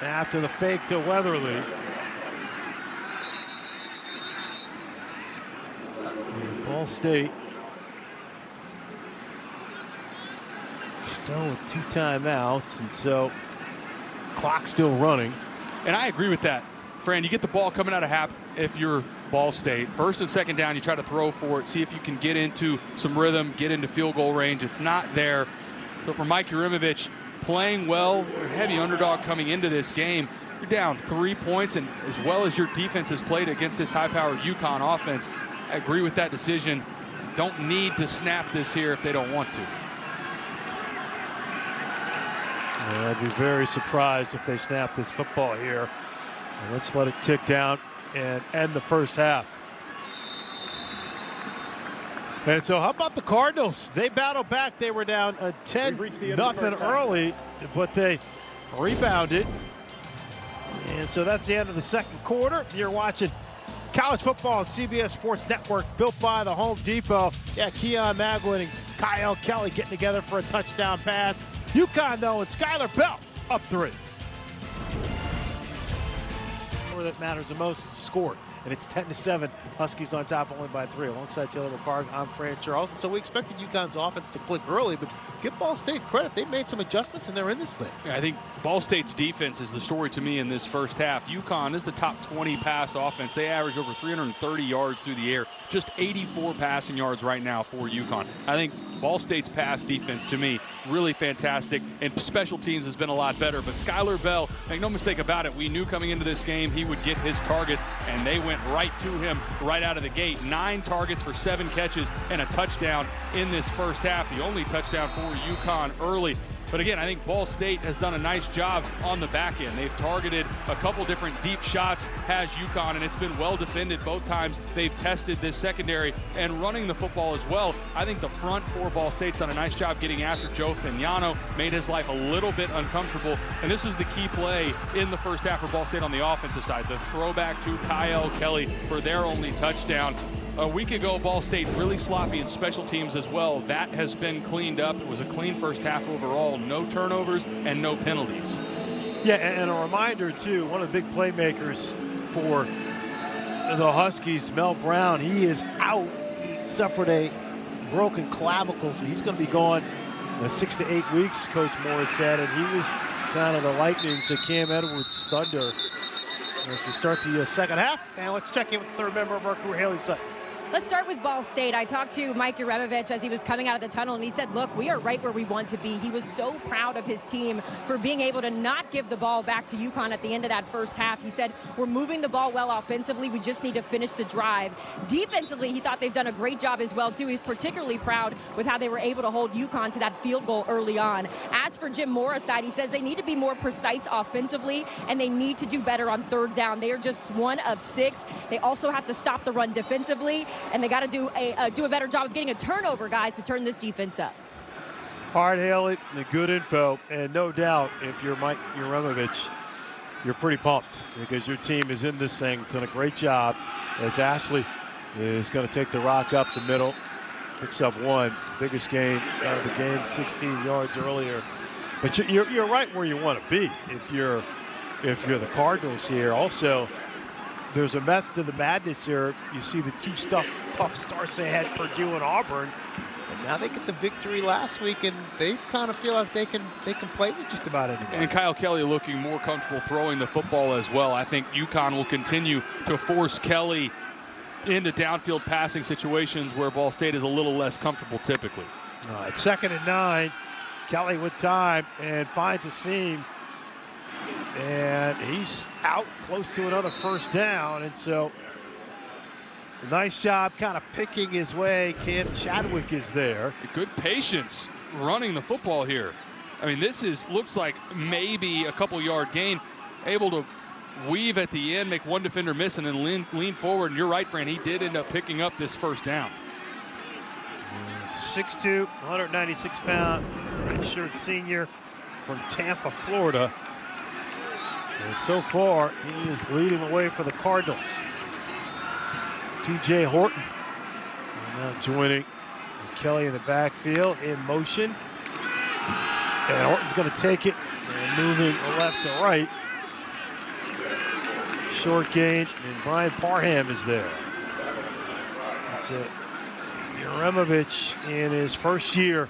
after the fake to Weatherly. And Ball State still with 2 timeouts, and so clock still running. And I agree with that. Fran, you get the ball coming out of half if you're Ball State. 1st and 2nd down, you try to throw for it, see if you can get into some rhythm, get into field goal range. It's not there. So for Mike Uremovich, playing well, you're a heavy underdog coming into this game. You're down 3 points, and as well as your defense has played against this high-powered UConn offense, I agree with that decision. Don't need to snap this here if they don't want to. Yeah, I'd be very surprised if they snap this football here. And let's let it tick down and end the first half. And so how about the Cardinals? They battled back. They were down 10-0 early, but they rebounded. And so that's the end of the second quarter. You're watching college football on CBS Sports Network, built by the Home Depot. Yeah, Keon Magwood and Kyle Kelly getting together for a touchdown pass. UConn, though, and Skylar Bell up 3. Where that matters the most is the score, and it's 10-7. Huskies on top only by 3. Alongside Taylor McCarg, I'm Fran Charles. And so we expected UConn's offense to click early, but give Ball State credit. They made some adjustments, and they're in this thing. Yeah, I think Ball State's defense is the story to me in this first half. UConn is the top 20 pass offense. They average over 330 yards through the air, just 84 passing yards right now for UConn. I think Ball State's pass defense, to me, really fantastic, and special teams has been a lot better. But Skylar Bell, make no mistake about it, we knew coming into this game he would get his targets, and they went right to him right out of the gate. 9 targets for 7 catches and a touchdown in this first half. The only touchdown for UConn early. But again, I think Ball State has done a nice job on the back end. They've targeted a couple different deep shots, has UConn, and it's been well defended both times they've tested this secondary and running the football as well. I think the front for Ball State's done a nice job getting after Joe Fignano, made his life a little bit uncomfortable, and this was the key play in the first half for Ball State on the offensive side, the throwback to Kyle Kelly for their only touchdown. A week ago, Ball State really sloppy in special teams as well. That has been cleaned up. It was a clean first half overall. No turnovers and no penalties. Yeah, and a reminder, too, one of the big playmakers for the Huskies, Mel Brown, he is out. He suffered a broken clavicle, so he's going to be gone 6 to 8 weeks, Coach Morris said, and he was kind of the lightning to Cam Edwards' thunder as we start the second half. And let's check in with the third member of our crew, Haley Sutton. Let's start with Ball State. I talked to Mike Uremovich as he was coming out of the tunnel, and he said, look, we are right where we want to be. He was so proud of his team for being able to not give the ball back to UConn at the end of that first half. He said, we're moving the ball well offensively. We just need to finish the drive. Defensively, he thought they've done a great job as well, too. He's particularly proud with how they were able to hold UConn to that field goal early on. As for Jim Mora's side, he says they need to be more precise offensively, and they need to do better on third down. They are just 1 of 6. They also have to stop the run defensively, and they got to do a better job of getting a turnover, guys, to turn this defense up. All right, Haley, the good info, and no doubt if you're Mike Uremovich, you're pretty pumped because your team is in this thing. It's done a great job as Ashley is going to take the rock up the middle, picks up 1, biggest gain out of the game, 16 yards earlier. But you're right where you want to be if you're the Cardinals here. Also, there's a method to the madness here. You see the 2 tough starts they had, Purdue and Auburn, and now they get the victory last week, and they kind of feel like they can play with just about anybody. And Kyle Kelly looking more comfortable throwing the football as well. I think UConn will continue to force Kelly into downfield passing situations where Ball State is a little less comfortable typically. All right, 2nd and 9. Kelly with time and finds a seam. And he's out close to another first down. And so, nice job kind of picking his way. Cam Chadwick is there. Good patience running the football here. I mean, looks like maybe a couple yard gain. Able to weave at the end, make one defender miss, and then lean forward. And you're right, Fran, he did end up picking up this first down. 6'2", 196-pound, redshirt senior from Tampa, Florida. And so far, he is leading the way for the Cardinals. TJ Horton now joining Kelly in the backfield in motion. And Horton's going to take it and moving left to right. Short gain, and Brian Parham is there. Uremovich in his first year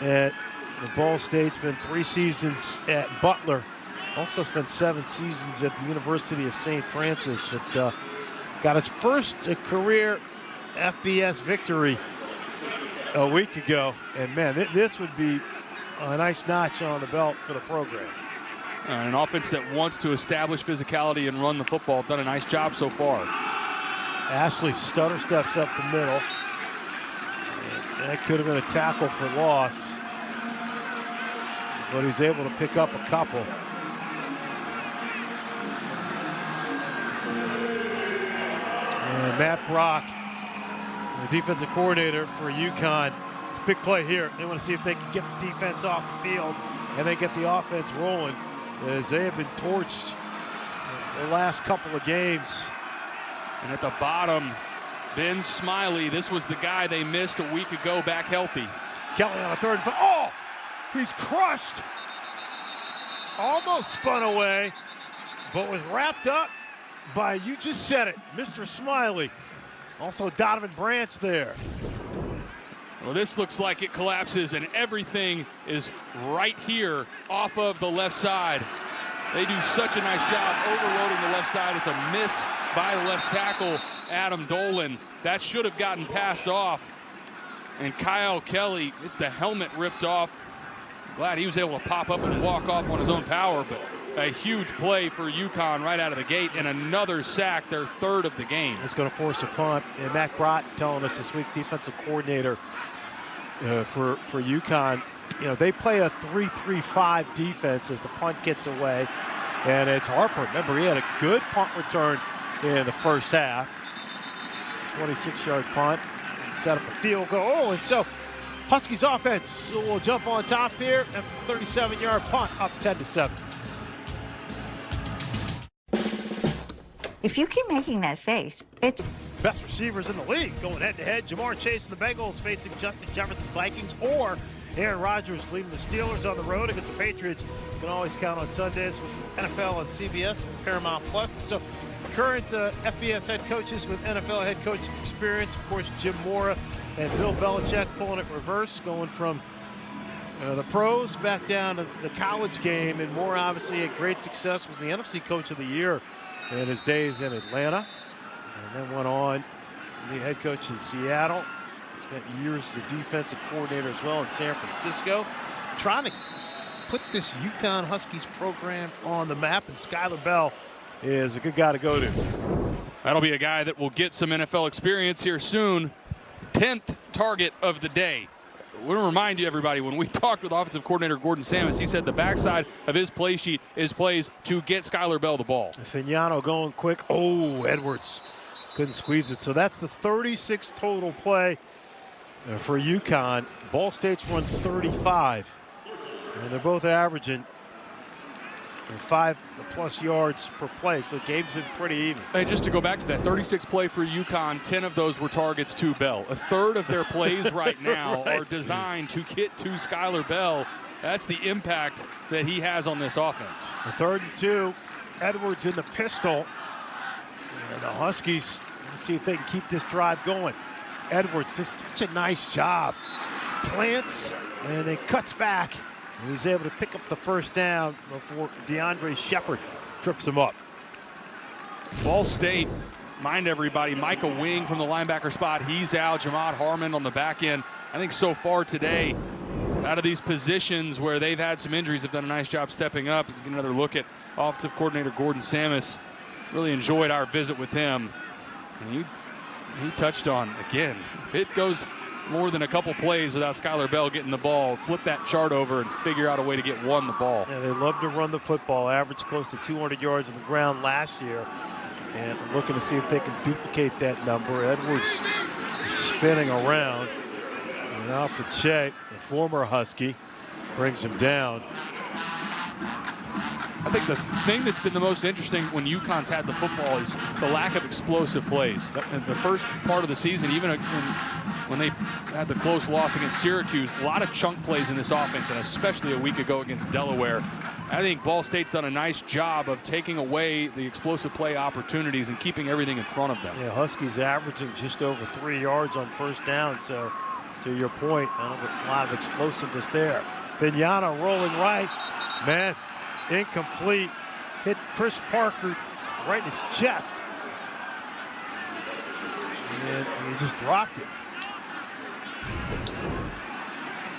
at the Ball State, spent 3 seasons at Butler. Also spent 7 seasons at the University of St. Francis, but got his first career FBS victory a week ago. And man, this would be a nice notch on the belt for the program. An offense that wants to establish physicality and run the football. Done a nice job so far. Ashley stutter steps up the middle. And that could have been a tackle for loss, but he's able to pick up a couple. And Matt Brock, the defensive coordinator for UConn, it's a big play here. They want to see if they can get the defense off the field and they get the offense rolling, as they have been torched the last couple of games. And at the bottom, Ben Smiley, this was the guy they missed a week ago, back healthy. Kelly on a third. Oh, he's crushed. Almost spun away, but was wrapped up by, you just said it, Mr. Smiley. Also Donovan Branch there. Well, this looks like it collapses, and everything is right here off of the left side. They do such a nice job overloading the left side. It's a miss by the left tackle, Adam Dolan. That should have gotten passed off. And Kyle Kelly, it's the helmet ripped off. Glad he was able to pop up and walk off on his own power, but a huge play for UConn right out of the gate, and another sack, their third of the game. It's going to force a punt. And Matt Brott telling us this week, defensive coordinator for UConn, you know, they play a 3-3-5 defense as the punt gets away. And it's Harper. Remember, he had a good punt return in the first half. 26-yard punt and set up a field goal. Oh, and so Huskies offense will jump on top here at the 37-yard punt, up 10-7. If you keep making that face, it's... Best receivers in the league going head-to-head. Jamar Chase and the Bengals facing Justin Jefferson Vikings, or Aaron Rodgers leading the Steelers on the road against the Patriots. You can always count on Sundays with NFL on CBS, Paramount Plus. And so current FBS head coaches with NFL head coach experience, of course, Jim Mora and Bill Belichick pulling it reverse, going from the pros back down to the college game. And Mora obviously had great success, was the NFC Coach of the Year in his days in Atlanta, and then went on to be head coach in Seattle. Spent years as a defensive coordinator as well in San Francisco, trying to put this UConn Huskies program on the map, and Skylar Bell is a good guy to go to. That'll be a guy that will get some NFL experience here soon. 10th target of the day. I want to remind you, everybody, when we talked with offensive coordinator Gordon Samus, he said the backside of his play sheet is plays to get Skylar Bell the ball. Fignano going quick. Oh, Edwards couldn't squeeze it. So that's the 36 total play for UConn. Ball State's run 35. And they're both averaging 5+ yards per play, so the game's been pretty even. And just to go back to that, 36 play for UConn, 10 of those were targets to Bell. A third of their plays right now are designed to get to Skylar Bell. That's the impact that he has on this offense. The 3rd and 2, Edwards in the pistol. And the Huskies, let's see if they can keep this drive going. Edwards does such a nice job. Plants and then cuts back. And he's able to pick up the first down before DeAndre Shepard trips him up. Ball State, mind everybody, Micah Wing from the linebacker spot, he's out. Jamad Harmon on the back end. I think so far today, out of these positions where they've had some injuries, have done a nice job stepping up. Get another look at offensive coordinator Gordon Samus. Really enjoyed our visit with him. And he touched on, again, it goes more than a couple plays without Skylar Bell getting the ball. Flip that chart over and figure out a way to get one the ball. Yeah, they love to run the football. Averaged close to 200 yards on the ground last year. And looking to see if they can duplicate that number. Edwards is spinning around. And now for Che, the former Husky, brings him down. I think the thing that's been the most interesting when UConn's had the football is the lack of explosive plays. In the first part of the season, even when they had the close loss against Syracuse, a lot of chunk plays in this offense, and especially a week ago against Delaware. I think Ball State's done a nice job of taking away the explosive play opportunities and keeping everything in front of them. Yeah, Huskies averaging just over 3 yards on first down, so to your point, a lot of explosiveness there. Fignano rolling right, man. Incomplete. Hit Chris Parker right in his chest. And he just dropped it.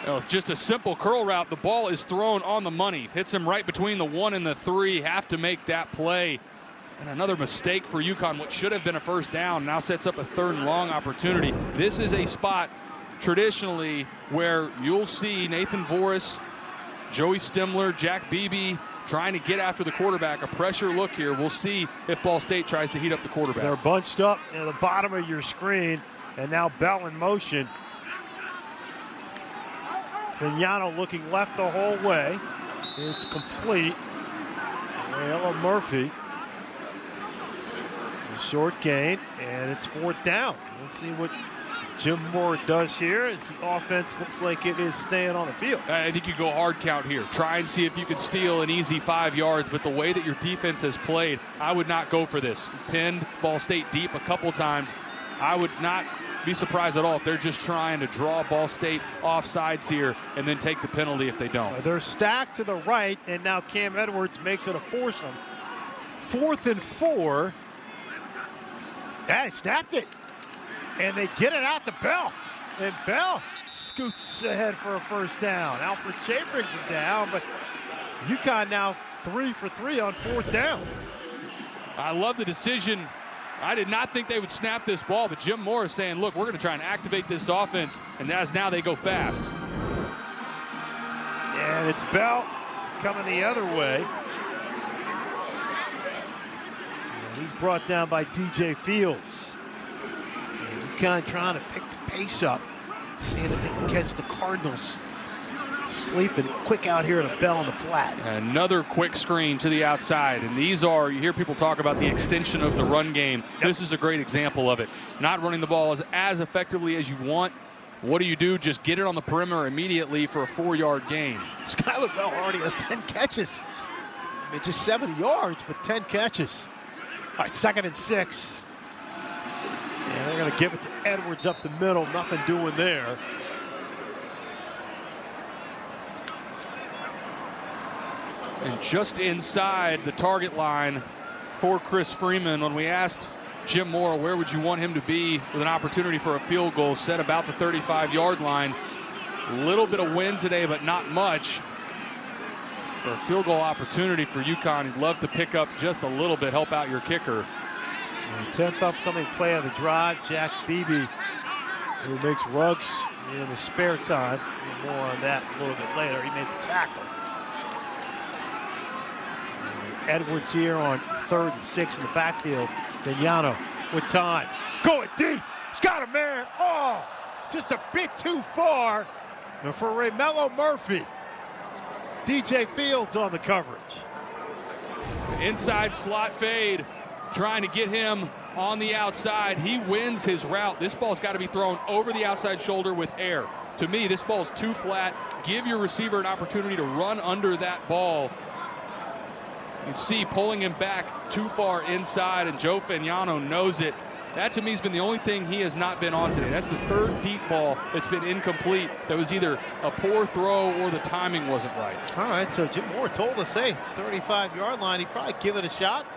Well, it's just a simple curl route. The ball is thrown on the money. Hits him right between the 1 and the 3. Have to make that play. And another mistake for UConn. What should have been a first down now sets up a 3rd and long opportunity. This is a spot traditionally where you'll see Nathan Voris, Joey Stimler, Jack Beebe trying to get after the quarterback. A pressure look here. We'll see if Ball State tries to heat up the quarterback. They're bunched up at the bottom of your screen, and now Bell in motion. Fignano looking left the whole way. It's complete. Ella Murphy Short gain, and it's 4th down. We'll see what Jim Moore does here as the offense looks like it is staying on the field. I think you go hard count here. Try and see if you can steal an easy 5 yards, but the way that your defense has played, I would not go for this. Pinned Ball State deep a couple times. I would not be surprised at all if they're just trying to draw Ball State off sides here and then take the penalty if they don't. They're stacked to the right, and now Cam Edwards makes it a foursome. 4th and 4. Yeah, he snapped it. And they get it out to Bell. And Bell scoots ahead for a first down. Alfred Shea brings him down, but UConn now 3 for 3 on 4th down. I love the decision. I did not think they would snap this ball, but Jim Moore is saying, look, we're going to try and activate this offense, and as now they go fast. And it's Bell coming the other way. And he's brought down by DJ Fields. UConn trying to pick the pace up, seeing if they can catch the Cardinals sleeping quick out here to Bell on the flat. Another quick screen to the outside, and these are, you hear people talk about the extension of the run game. Yep. This is a great example of it. Not running the ball as effectively as you want. What do? Just get it on the perimeter immediately for a 4-yard gain. Skylar Bell already has 10 catches. I mean, just 70 yards, but 10 catches. All right, 2nd and 6. And they're going to give it to Edwards up the middle. Nothing doing there. And just inside the target line for Chris Freeman, when we asked Jim Moore where would you want him to be with an opportunity for a field goal, set about the 35-yard line. A little bit of wind today, but not much. For a field goal opportunity for UConn, he'd love to pick up just a little bit, help out your kicker. And 10th upcoming play of the drive, Jack Beebe, who makes Ruggs in his spare time. More on that a little bit later. He made the tackle. And Edwards here on 3rd and 6 in the backfield. Vignano with time. Going deep. He's got a man. Oh, just a bit too far. And for Raymelo Murphy, DJ Fields on the coverage. Inside slot fade. Trying to get him on the outside. He wins his route. This ball's got to be thrown over the outside shoulder with air. To me, this ball's too flat. Give your receiver an opportunity to run under that ball. You see pulling him back too far inside, and Joe Fagnano knows it. That, to me, has been the only thing he has not been on today. That's the 3rd deep ball that's been incomplete. That was either a poor throw or the timing wasn't right. All right, so Jim Moore told us, hey, 35-yard line, he'd probably give it a shot.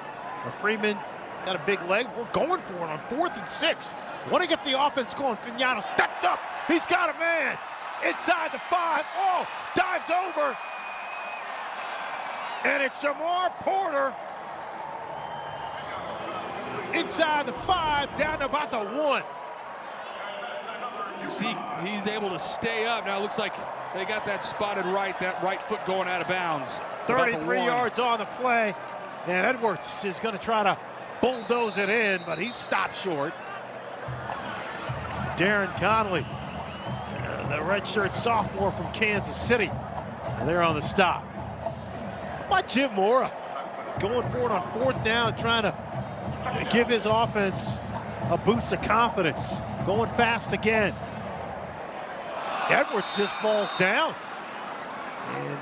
Freeman got a big leg. We're going for it on 4th and 6. Want to get the offense going. Vignano steps up. He's got a man inside the 5. Oh, dives over. And it's Shamar Porter inside the 5, down to about the 1. See, he's able to stay up. Now it looks like they got that spotted right, that right foot going out of bounds. 33 yards on the play. And Edwards is going to try to bulldoze it in, but he's stopped short. Darren Conley, the redshirt sophomore from Kansas City, and they're on the stop. How about Jim Mora going for it on 4th down, trying to give his offense a boost of confidence, going fast again. Edwards just falls down. And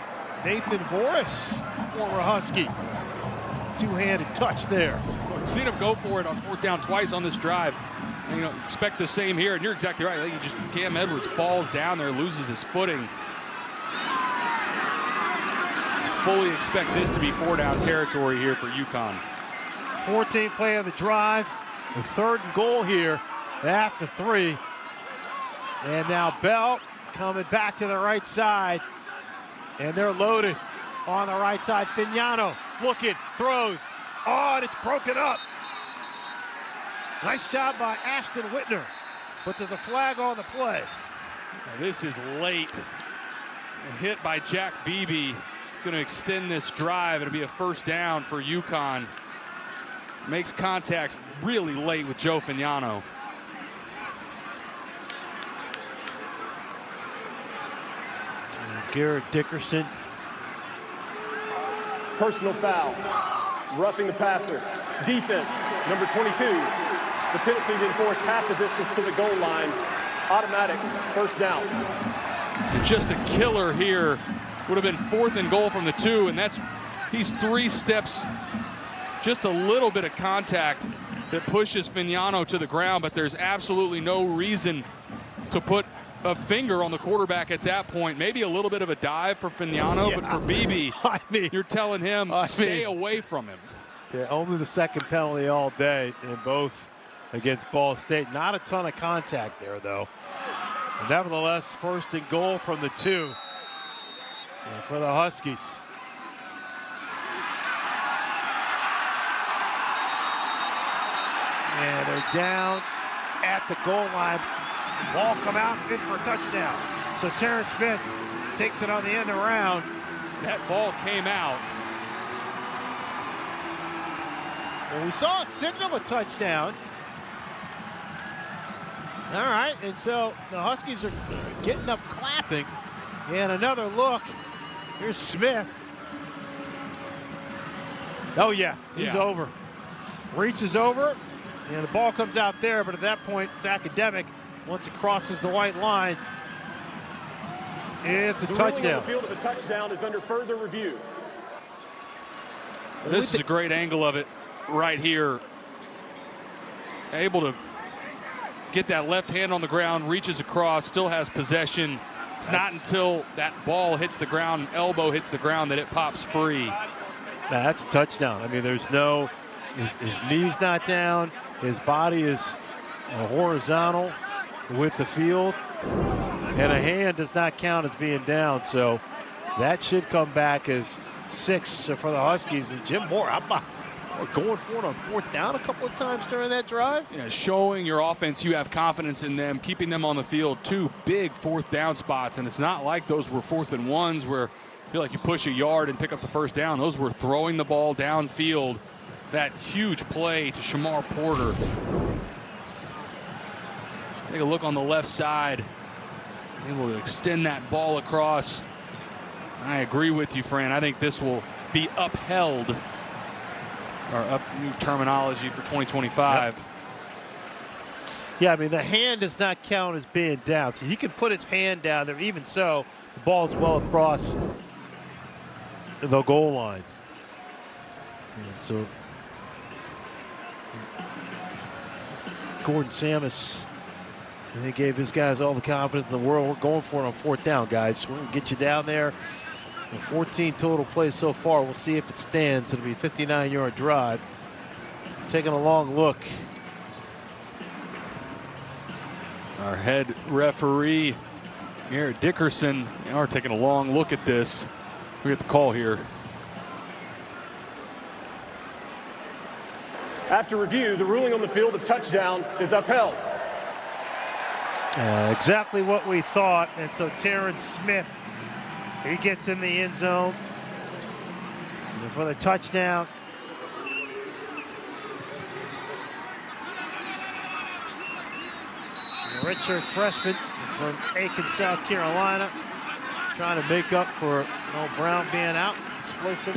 Nathan Voris, former Husky, two-handed touch there. We've seen him go for it on 4th down twice on this drive. You know, expect the same here, and you're exactly right. I think Cam Edwards falls down there, loses his footing. Fully expect this to be 4-down territory here for UConn. 14th play of the drive, the 3rd and goal here at the 3. And now Bell coming back to the right side, and they're loaded on the right side. Vignano looking, throws. Oh, and it's broken up. Nice job by Ashton Whitner, but there's a flag on the play. Now this is late. A hit by Jack Beebe. It's going to extend this drive. It'll be a 1st down for UConn. Makes contact really late with Joe Fagnano. Garrett Dickerson. Personal foul. Roughing the passer. Defense, number 22. The penalty enforced half the distance to the goal line. Automatic first down. Just a killer here. Would have been 4th and goal from the 2, and he's 3 steps, just a little bit of contact that pushes Fignano to the ground, but there's absolutely no reason to put a finger on the quarterback at that point. Maybe a little bit of a dive for Fignano, but for Beebe, you're telling him stay away from him. Yeah, only the second penalty all day in both against Ball State. Not a ton of contact there, though. But nevertheless, 1st and goal from the 2 for the Huskies. And they're down at the goal line. Ball come out, in for a touchdown. So Terrence Smith takes it on the end around. That ball came out. Well, we saw a signal a touchdown. All right, and so the Huskies are getting up clapping. And another look. Here's Smith. Oh, yeah, he's over. Reaches over, and the ball comes out there, but at that point, it's academic. Once it crosses the white line, it's a touchdown. The field of a touchdown is under further review. This is a great angle of it right here. Able to get that left hand on the ground, reaches across, still has possession. It's not until that ball hits the ground, elbow hits the ground, that it pops free. Now, that's a touchdown. I mean, there's no, his knee's not down, his body is horizontal with the field, and a hand does not count as being down, so that should come back as 6 for the Huskies. And Jim Moore, I'm going for it on 4th down a couple of times during that drive. Yeah, showing your offense you have confidence in them, keeping them on the field. 2 big 4th down spots, and it's not like those were 4th and 1s where I feel like you push a yard and pick up the 1st down. Those were throwing the ball downfield. That huge play to Shamar Porter. Take a look on the left side. Able to extend that ball across. I agree with you, Fran. I think this will be upheld. Or new terminology for 2025. Yep. Yeah, I mean, the hand does not count as being down. So he can put his hand down there. Even so, the ball's well across the goal line. And so Gordon Samus, he gave his guys all the confidence in the world. We're going for it on 4th down, guys. We're going to get you down there. 14 total plays so far. We'll see if it stands. It'll be a 59-yard drive. Taking a long look. Our head referee, Garrett Dickerson, are taking a long look at this. We get the call here. After review, the ruling on the field of touchdown is upheld. Exactly what we thought. And so Terrence Smith, he gets in the end zone for the touchdown. Richard, freshman from Aiken, South Carolina, trying to make up for Brown being out. Explosive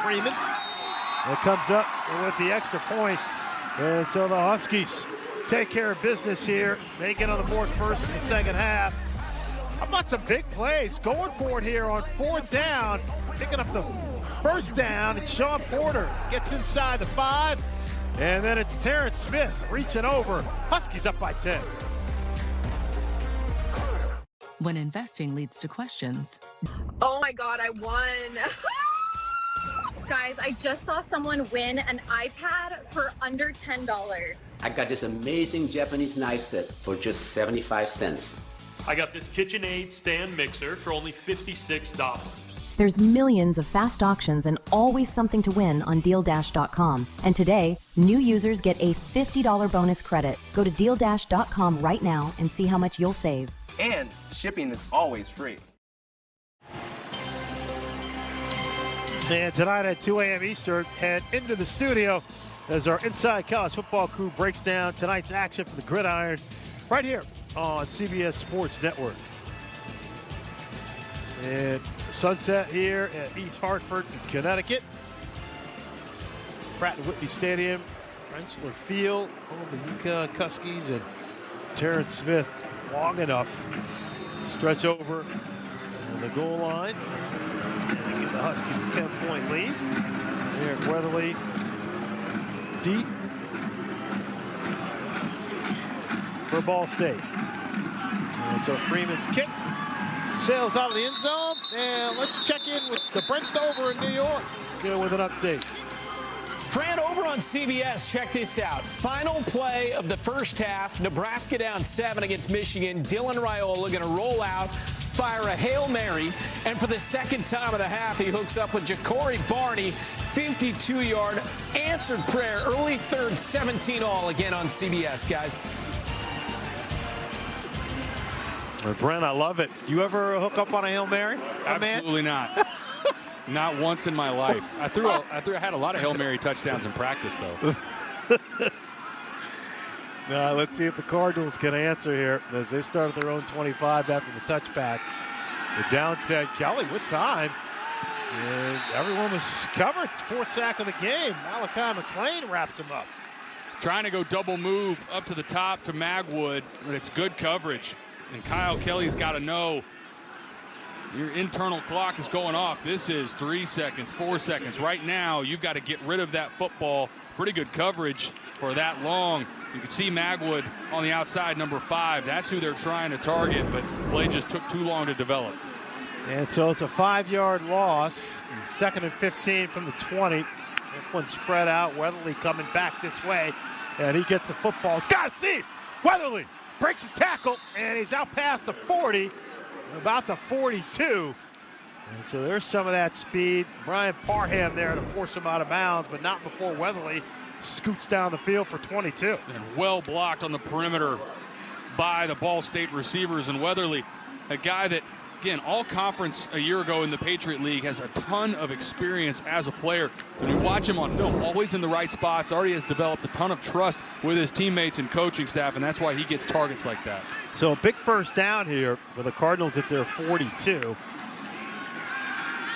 Freeman. It comes up with the extra point. And so the Huskies take care of business here. They get on the board first in the second half. How about some big plays? Going for it here on 4th down. Picking up the 1st down. And Sean Porter gets inside the 5. And then it's Terrence Smith reaching over. Huskies up by 10. When investing leads to questions. Oh my God, I won. Guys, I just saw someone win an iPad for under $10. I got this amazing Japanese knife set for just 75 cents. I got this KitchenAid stand mixer for only $56. There's millions of fast auctions and always something to win on DealDash.com. And today, new users get a $50 bonus credit. Go to DealDash.com right now and see how much you'll save. And shipping is always free. And tonight at 2 a.m. Eastern, head into the studio as our Inside College Football crew breaks down tonight's action for the Gridiron right here on CBS Sports Network. And sunset here at East Hartford, Connecticut. Pratt & Whitney Stadium, Rentschler Field, home of the UConn Huskies, and Terrence Smith long enough to stretch over the goal line and give the Huskies a 10-point lead. Here at Weatherly, deep for Ball State. And so Freeman's kick sails out of the end zone, and let's check in with the Brent Stover in New York with an update. Fran, over on CBS, check this out. Final play of the first half. Nebraska down 7 against Michigan. Dylan Raiola going to roll out, fire a Hail Mary, and for the second time of the half, he hooks up with Ja'Cory Barney. 52-yard answered prayer. Early third, 17-all again on CBS, guys. Brent, I love it. You ever hook up on a Hail Mary? Absolutely not. Not once in my life. I had a lot of Hail Mary touchdowns in practice, though. Now, let's see if the Cardinals can answer here as they start at their own 25 after the touchback. They're down 10. Kelly with time. And everyone was covered. It's fourth sack of the game. Malachi McClain wraps him up. Trying to go double move up to the top to Magwood, but it's good coverage. And Kyle Kelly's got to know your internal clock is going off. This is 3 seconds, 4 seconds. Right now, you've got to get rid of that football. Pretty good coverage for that long. You can see Magwood on the outside, number 5. That's who they're trying to target, but play just took too long to develop. And so it's a 5-yard loss. 2nd and 15 from the 20. That one spread out. Weatherly coming back this way, and he gets the football. It's got a seam. Weatherly breaks the tackle, and he's out past the 40. About the 42. And so there's some of that speed. Brian Parham there to force him out of bounds, but not before Weatherly scoots down the field for 22. And well blocked on the perimeter by the Ball State receivers. And Weatherly, a guy that, again, all conference a year ago in the Patriot League, has a ton of experience as a player. When you watch him on film, always in the right spots, already has developed a ton of trust with his teammates and coaching staff, and that's why he gets targets like that. So a big first down here for the Cardinals at their 42.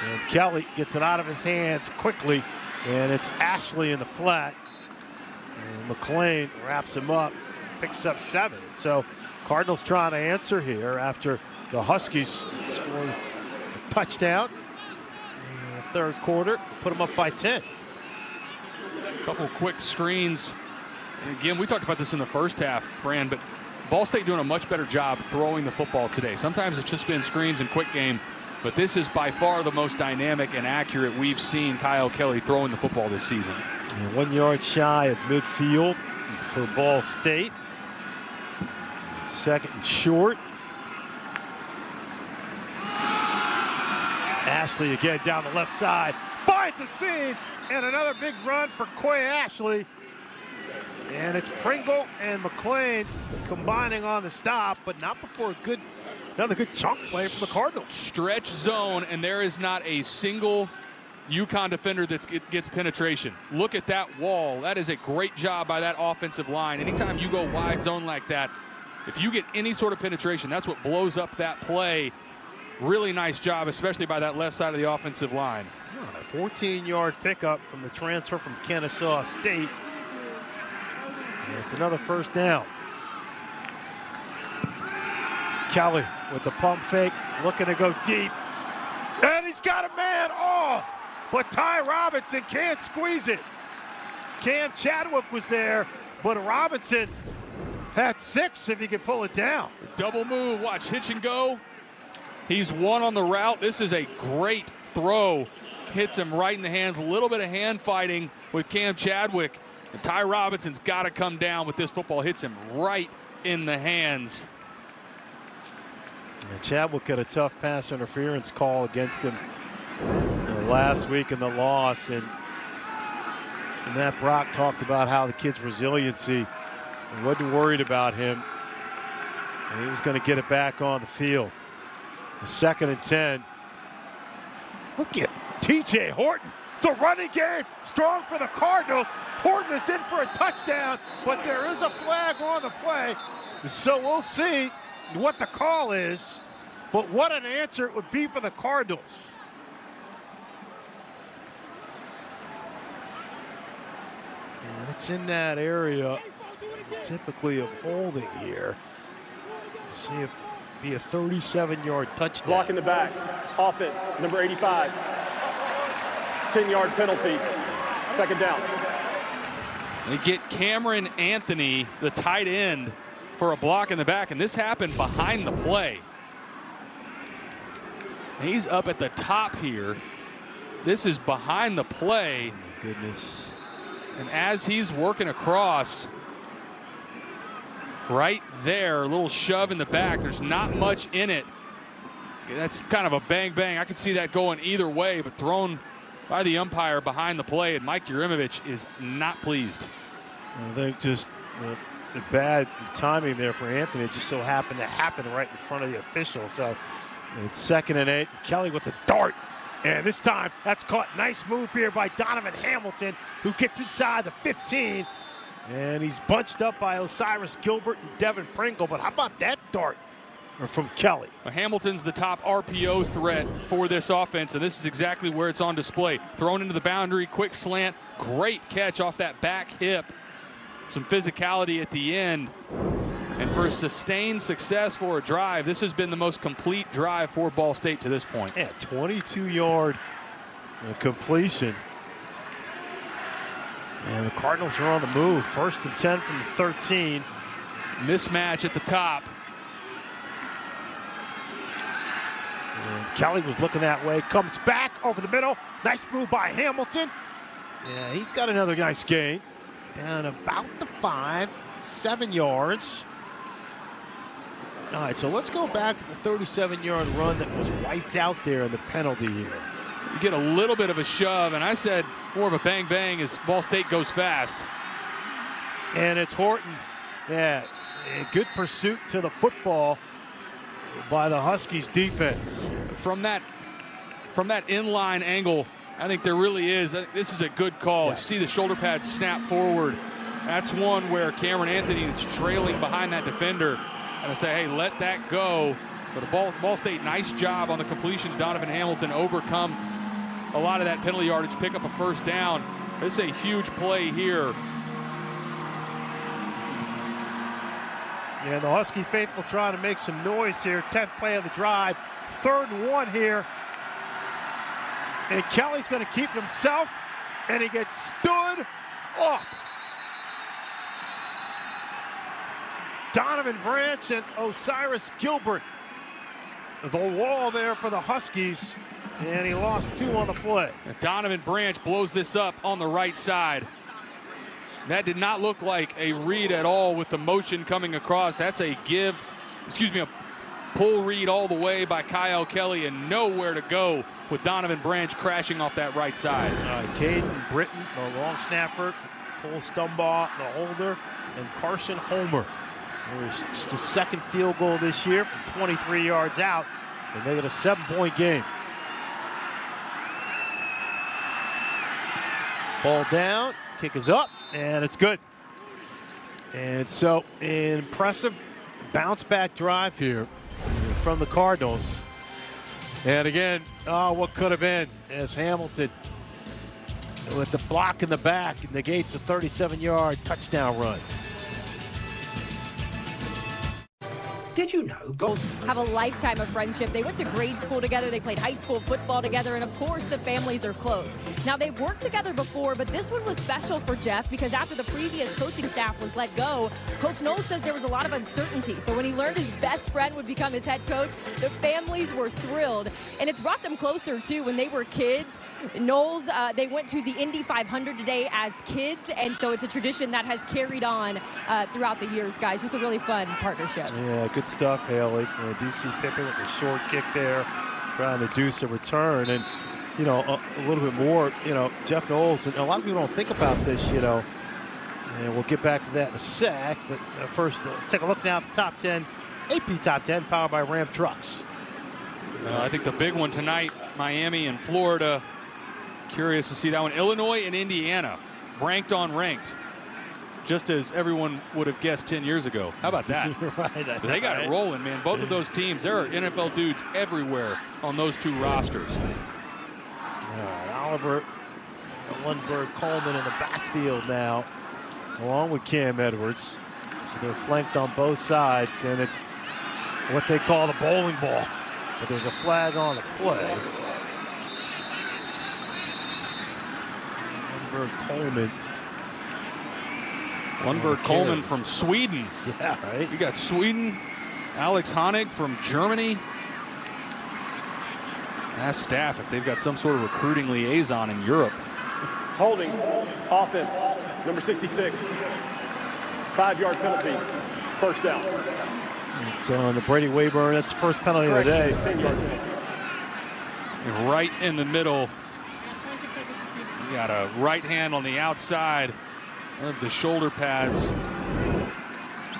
And Kelly gets it out of his hands quickly, and it's Ashley in the flat. And McClain wraps him up, picks up 7. So Cardinals trying to answer here after the Huskies scored a touchdown in the third quarter, put them up by 10. A couple quick screens. And again, we talked about this in the first half, Fran, but Ball State doing a much better job throwing the football today. Sometimes it's just been screens and quick game, but this is by far the most dynamic and accurate we've seen Kyle Kelly throwing the football this season. And 1 yard shy of midfield for Ball State. 2nd and short. Ashley again down the left side, finds a seam, and another big run for Quay Ashley. And it's Pringle and McClain combining on the stop, but not before another good chunk play from the Cardinals. Stretch zone, and there is not a single UConn defender that gets penetration. Look at that wall. That is a great job by that offensive line. Anytime you go wide zone like that, if you get any sort of penetration, that's what blows up that play. Really nice job, especially by that left side of the offensive line. A 14-yard pickup from the transfer from Kennesaw State. And it's another first down. Kelly with the pump fake, looking to go deep. And he's got a man. Oh, but Ty Robinson can't squeeze it. Cam Chadwick was there, but Robinson had 6 if he could pull it down. Double move, watch, hitch and go. He's one on the route. This is a great throw. Hits him right in the hands. A little bit of hand fighting with Cam Chadwick. And Ty Robinson's got to come down with this football. Hits him right in the hands. And Chadwick got a tough pass interference call against him last week in the loss. And Matt Brock talked about how the kid's resiliency, and wasn't worried about him. And he was going to get it back on the field. 2nd and 10. Look at TJ Horton. The running game strong for the Cardinals. Horton is in for a touchdown, but there is a flag on the play. So we'll see what the call is, but what an answer it would be for the Cardinals. And it's in that area typically of holding here. See if be a 37-yard touchdown. Block in the back. Offense, number 85. 10-yard penalty. Second down. They get Cameron Anthony, the tight end, for a block in the back, and this happened behind the play. He's up at the top here. This is behind the play. Oh my goodness. And as he's working across, right there, a little shove in the back. There's not much in it. That's kind of a bang-bang. I could see that going either way, but thrown by the umpire behind the play, and Mike Yurimovich is not pleased. I think just the bad timing there for Anthony. It just so happened to happen right in front of the official. So it's 2nd and 8. Kelly with the dart. And this time, that's caught. Nice move here by Donovan Hamilton, who gets inside the 15. And he's bunched up by Osiris Gilbert and Devin Pringle. But how about that dart from Kelly? Well, Hamilton's the top RPO threat for this offense, and this is exactly where it's on display. Thrown into the boundary, quick slant, great catch off that back hip. Some physicality at the end. And for sustained success for a drive, this has been the most complete drive for Ball State to this point. Yeah, 22-yard completion. And the Cardinals are on the move. 1st and 10 from the 13. Mismatch at the top. And Kelly was looking that way. Comes back over the middle. Nice move by Hamilton. Yeah, he's got another nice gain. Down about the 5, 7 yards. All right, so let's go back to the 37-yard run that was wiped out there in the penalty here. You get a little bit of a shove, and I said more of a bang-bang as Ball State goes fast. And it's Horton. Yeah, a good pursuit to the football by the Huskies defense. From that inline angle, I think there really is. This is a good call. Yeah. You see the shoulder pad snap forward. That's one where Cameron Anthony is trailing behind that defender. And I say, hey, let that go. But Ball State, nice job on the completion. Donovan Hamilton overcome a lot of that penalty yardage, pick up a 1st down. This is a huge play here. Yeah, the Husky faithful trying to make some noise here. 10th play of the drive. 3rd and 1 here. And Kelly's going to keep himself, and he gets stood up. Donovan Branch and Osiris Gilbert. The wall there for the Huskies, and he lost 2 on the play. And Donovan Branch blows this up on the right side. That did not look like a read at all with the motion coming across. That's a a pull read all the way by Kyle Kelly, and nowhere to go with Donovan Branch crashing off that right side. Caden Britton, the long snapper, Cole Stumbaugh, the holder, and Carson Homer. There's just a 2nd field goal this year from 23 yards out. They make it a 7-point game. Ball down, kick is up, and it's good. And so an impressive bounce back drive here from the Cardinals. And again, what could have been as Hamilton with the block in the back negates a 37-yard touchdown run. Did you know girls have a lifetime of friendship? They went to grade school together, they played high school football together, and of course the families are close. Now they've worked together before, but this one was special for Jeff because after the previous coaching staff was let go, Coach Knowles says there was a lot of uncertainty. So when he learned his best friend would become his head coach, the families were thrilled. And it's brought them closer too. When they were kids, Knowles, they went to the Indy 500 today as kids, and so it's a tradition that has carried on throughout the years, guys. Just a really fun partnership. Yeah, good stuff, Haley. DC Pippen with a short kick there, trying to deuce a return. And, you know, a little bit more, you know, Jeff Knowles, and a lot of people don't think about this, you know, and we'll get back to that in a sec. But first, let's take a look now at the top 10, AP top 10, powered by Ram Trucks. I think the big one tonight, Miami and Florida. Curious to see that one. Illinois and Indiana, ranked on ranked. Just as everyone would have guessed 10 years ago. How about that? Right, they got it rolling, man. Both of those teams, there are NFL dudes everywhere on those 2 rosters. Oliver Lundberg Coleman in the backfield now, along with Cam Edwards. So they're flanked on both sides, and it's what they call the bowling ball. But there's a flag on the play. Lundberg Coleman from Sweden. Yeah, right. You got Sweden. Alex Honig from Germany. Ask staff if they've got some sort of recruiting liaison in Europe. Holding, offense, number 66. 5-yard penalty, first down. So on the Brady Wayburn, that's the first penalty of the day. 10-yard penalty. Right in the middle. You got a right hand on the outside of the shoulder pads.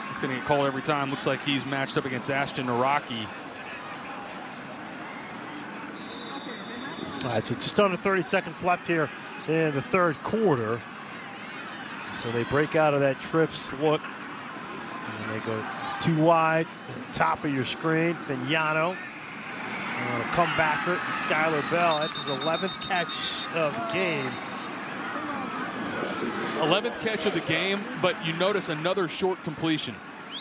It's going to get called every time. Looks like he's matched up against Ashton Naraki. All right, so just under 30 seconds left here in the third quarter. So they break out of that trips look, and they go too wide at the top of your screen. Vignano, a comebacker, and Skylar Bell. That's his 11th catch of the game. 11th catch of the game, but you notice another short completion.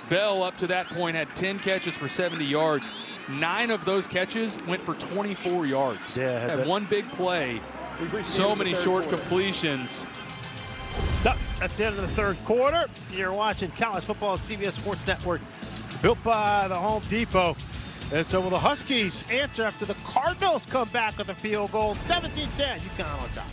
Bell up to that point had 10 catches for 70 yards. 9 of those catches went for 24 yards. Yeah, had one big play. So many short completions. That's the end of the third quarter. You're watching college football on CBS Sports Network, built by the Home Depot. And so will the Huskies answer after the Cardinals come back with a field goal. 17-10, UConn on top.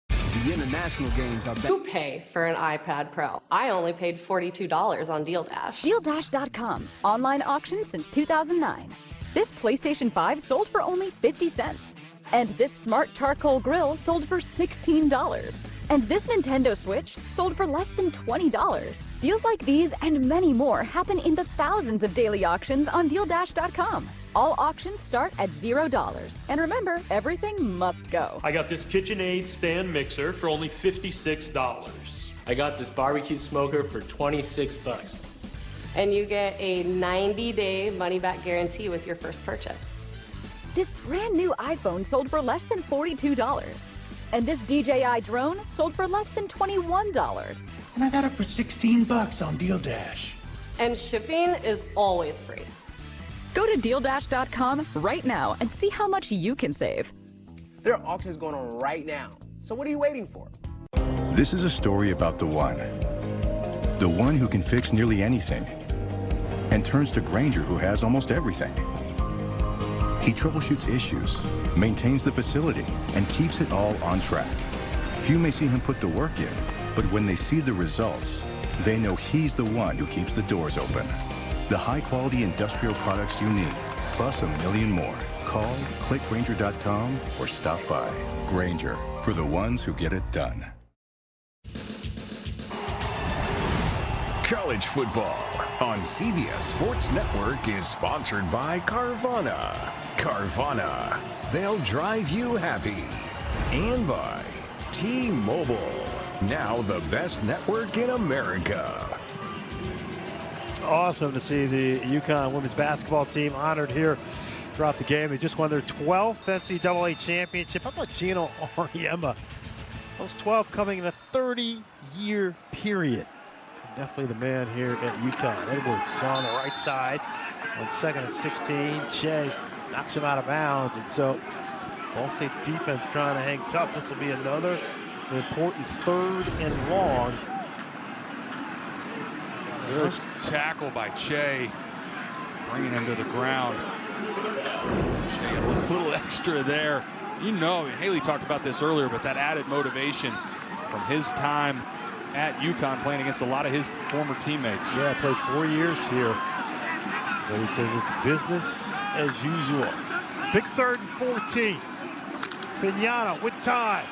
The international games are back. Who pay for an iPad Pro? I only paid $42 on Deal Dash. DealDash.com. Online auction since 2009. This PlayStation 5 sold for only 50 cents. And this smart charcoal grill sold for $16. And this Nintendo Switch sold for less than $20. Deals like these and many more happen in the thousands of daily auctions on DealDash.com. All auctions start at $0. And remember, everything must go. I got this KitchenAid stand mixer for only $56. I got this barbecue smoker for 26 bucks. And you get a 90-day money-back guarantee with your first purchase. This brand new iPhone sold for less than $42. And this DJI drone sold for less than $21. And I got it for 16 bucks on Deal Dash. And shipping is always free. Go to DealDash.com right now and see how much you can save. There are auctions going on right now. So what are you waiting for? This is a story about the one who can fix nearly anything and turns to Grainger, who has almost everything. He troubleshoots issues, maintains the facility, and keeps it all on track. Few may see him put the work in, but when they see the results, they know he's the one who keeps the doors open. The high-quality industrial products you need, plus a million more. Call, click Grainger.com, or stop by. Grainger, for the ones who get it done. College football on CBS Sports Network is sponsored by Carvana. Carvana, they'll drive you happy. And by T-Mobile, now the best network in America. Awesome to see the UConn women's basketball team honored here throughout the game. They just won their 12th NCAA championship. How about Gino Auriemma? Those 12 coming in a 30-year period. Definitely the man here at UConn. Edwards on the right side on 2nd and 16. Shea knocks him out of bounds. And so Ball State's defense trying to hang tough. This will be another important 3rd and long. Good tackle by Che, bringing him to the ground. Che a little extra there. You know, Haley talked about this earlier, but that added motivation from his time at UConn playing against a lot of his former teammates. Yeah, played 4 years here. But he says it's business as usual. Big 3rd and 14. Vignano with time.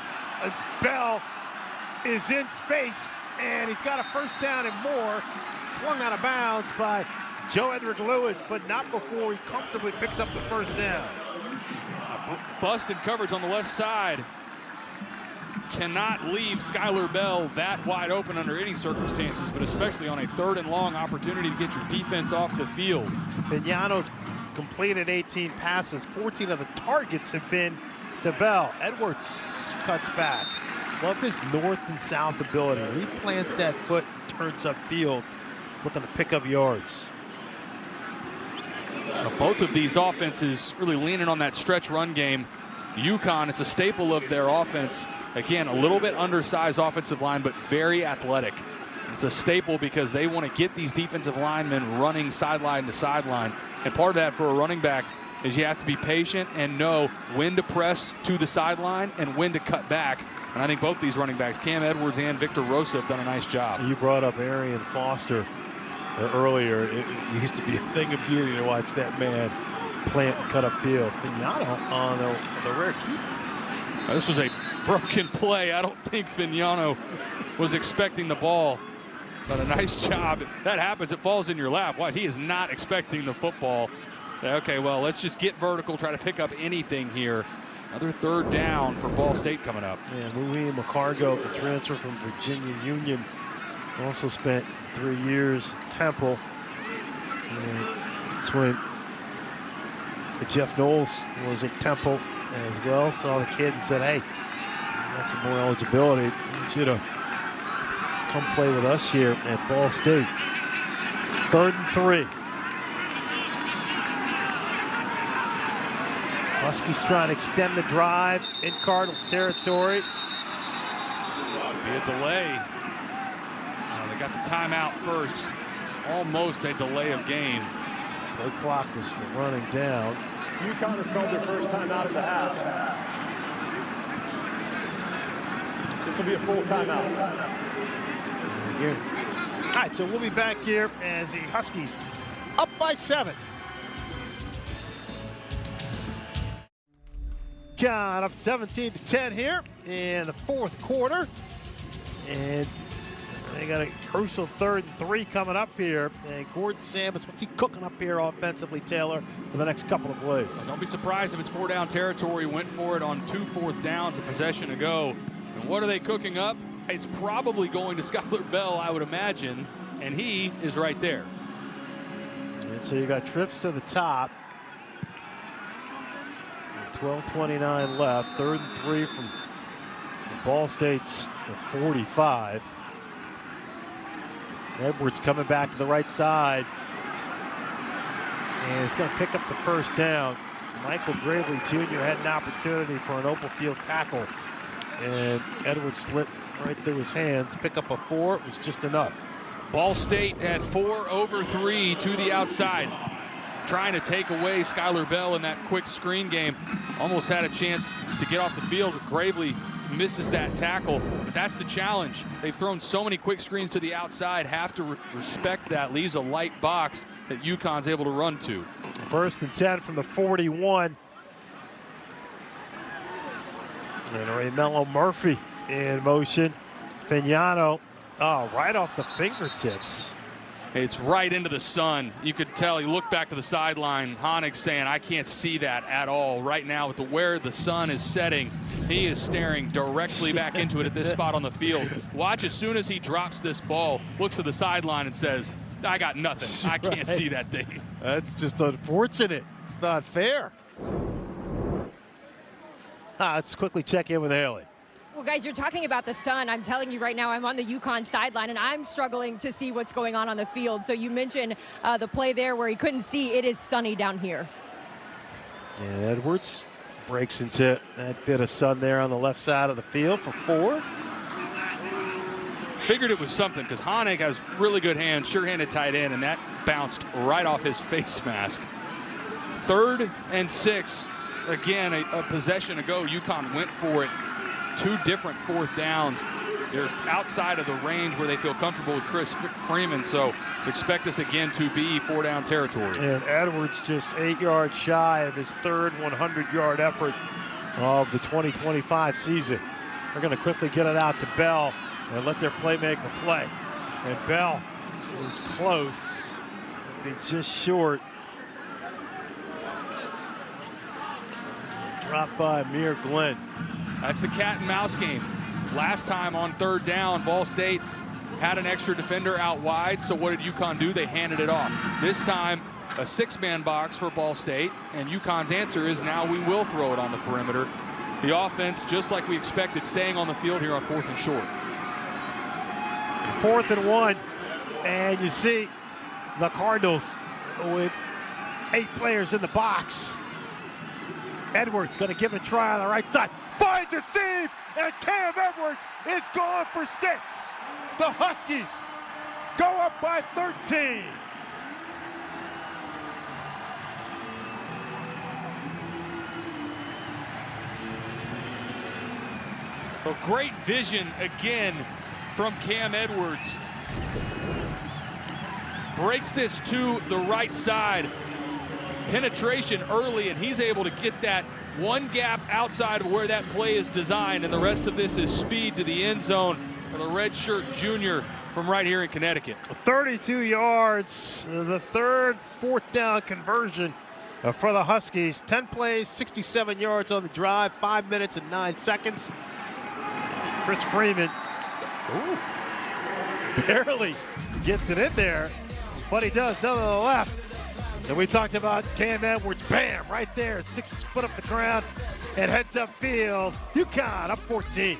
It's Bell is in space, and he's got a first down and more. Flung out of bounds by Joe Edric Lewis, but not before he comfortably picks up the first down. Busted coverage on the left side. Cannot leave Skylar Bell that wide open under any circumstances, but especially on a 3rd and long opportunity to get your defense off the field. Vignano's completed 18 passes. 14 of the targets have been to Bell. Edwards cuts back. Love his north and south ability. When he plants that foot, turns upfield, he's looking to pick up yards. Both of these offenses really leaning on that stretch run game. UConn, it's a staple of their offense. Again, a little bit undersized offensive line, but very athletic. It's a staple because they want to get these defensive linemen running sideline to sideline. And part of that for a running back is you have to be patient and know when to press to the sideline and when to cut back. And I think both these running backs, Cam Edwards and Victor Rosa, have done a nice job. You brought up Arian Foster earlier. It used to be a thing of beauty to watch that man plant and cut upfield. Fignano on the rare keeper. This was a broken play. I don't think Fignano was expecting the ball, but a nice job. That happens. It falls in your lap. What? He is not expecting the football. Okay, well, let's just get vertical, try to pick up anything here. Another third down for Ball State coming up. And Louis McCargo, the transfer from Virginia Union, also spent 3 years at Temple. And that's when Jeff Knowles was at Temple as well. Saw the kid and said, hey, you got some more eligibility. I want you to come play with us here at Ball State. 3rd and 3. Huskies trying to extend the drive in Cardinals territory. Should be a delay. They got the timeout first. Almost a delay of game. Play clock was running down. UConn has called their first timeout of the half. This will be a full timeout. All right, so we'll be back here as the Huskies up by 7. UConn up 17-10 here in the 4th quarter. And they got a crucial 3rd and 3 coming up here. And Gordon Samus, what's he cooking up here offensively, Taylor, for the next couple of plays? Don't be surprised if it's 4-down territory. Went for it on 2 4th downs, a possession ago. And what are they cooking up? It's probably going to Skylar Bell, I would imagine. And he is right there. And so you got trips to the top. 12:29 left. 3rd and 3 from Ball State's 45. Edwards coming back to the right side. And it's going to pick up the first down. Michael Gravely Jr. had an opportunity for an open field tackle. And Edwards slipped right through his hands. Pick up a 4. It was just enough. Ball State had 4 over 3 to the outside. Trying to take away Skylar Bell in that quick screen game. Almost had a chance to get off the field. Gravely misses that tackle, but that's the challenge. They've thrown so many quick screens to the outside, have to respect that. Leaves a light box that UConn's able to run to. 1st and 10 from the 41. And Raymelo Murphy in motion. Fignano, right off the fingertips. It's right into the sun. You could tell. You look back to the sideline. Honig saying, I can't see that at all. Right now, with where the sun is setting, he is staring directly back into it at this spot on the field. Watch as soon as he drops this ball, looks at the sideline and says, I got nothing. I can't see that thing. That's just unfortunate. It's not fair. Let's quickly check in with Haley. Well, guys, you're talking about the sun. I'm telling you right now, I'm on the UConn sideline, and I'm struggling to see what's going on the field. So you mentioned the play there where he couldn't see. It is sunny down here. And Edwards breaks into that bit of sun there on the left side of the field for 4. Figured it was something because Honig has really good hands, sure-handed tight end, and that bounced right off his face mask. 3rd and 6. Again, a possession ago, UConn went for it. 2 different 4th downs. They're outside of the range where they feel comfortable with Chris Freeman, so expect this again to be 4-down territory. And Edwards just 8 yards shy of his 3rd 100-yard effort of the 2025 season. They're going to quickly get it out to Bell and let their playmaker play. And Bell is close. Be just short. Dropped by Amir Glenn. That's the cat and mouse game. Last time on 3rd down, Ball State had an extra defender out wide, so what did UConn do? They handed it off. This time, a 6-man box for Ball State, and UConn's answer is now we will throw it on the perimeter. The offense, just like we expected, staying on the field here on 4th and short. 4th and 1, and you see the Cardinals with 8 players in the box. Edwards going to give it a try on the right side. Finds a seam, and Cam Edwards is gone for 6. The Huskies go up by 13. A great vision again from Cam Edwards. Breaks this to the right side. Penetration early, and he's able to get that one gap outside of where that play is designed, and the rest of this is speed to the end zone for the redshirt junior from right here in Connecticut. 32 yards, the third 4th down conversion for the Huskies. 10 plays, 67 yards on the drive, 5 minutes and 9 seconds. Chris Freeman barely gets it in there, but he does none on the left. And we talked about Cam Edwards, bam, right there, sticks his foot up the ground and heads upfield. UConn up 14.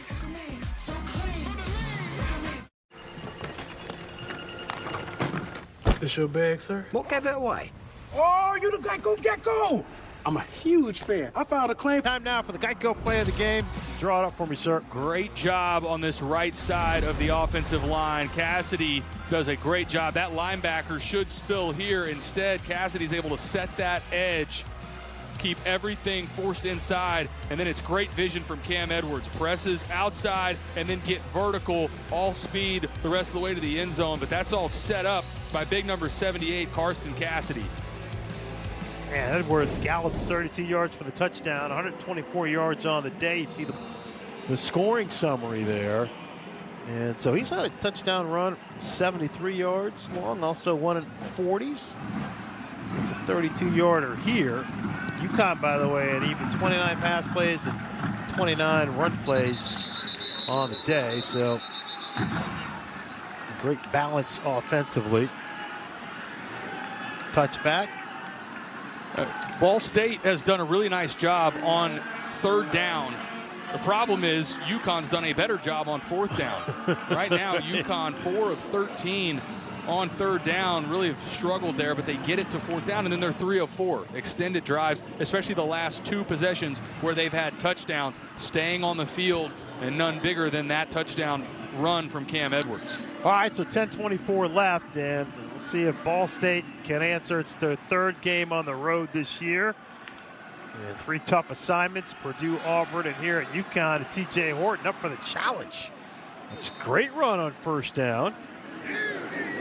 This your bag, sir? What give it away? Oh, you the Geico Gecko! I'm a huge fan. I filed a claim. Time now for the Geico play of the game. Draw it up for me, sir. Great job on this right side of the offensive line. Cassidy does a great job. That linebacker should spill here. Instead, Cassidy's able to set that edge, keep everything forced inside, and then it's great vision from Cam Edwards. Presses outside and then get vertical, all speed the rest of the way to the end zone, but that's all set up by big number 78, Karsten Cassidy. And Edwards gallops 32 yards for the touchdown, 124 yards on the day. You see the scoring summary there. And so he's had a touchdown run, 73 yards long, also one in 40s. It's a 32-yarder here. UConn, by the way, an even 29 pass plays and 29 run plays on the day. So great balance offensively. Touchback. Ball State has done a really nice job on 3rd down. The problem is UConn's done a better job on 4th down. Right now, UConn 4 of 13 on 3rd down, really have struggled there, but they get it to 4th down, and then they're 3 of 4. Extended drives, especially the last 2 possessions where they've had touchdowns, staying on the field, and none bigger than that touchdown run from Cam Edwards. All right, so 10:24 left, and let's see if Ball State can answer. It's their 3rd game on the road this year. And 3 tough assignments, Purdue, Auburn, and here at UConn, and TJ Horton up for the challenge. It's a great run on 1st down.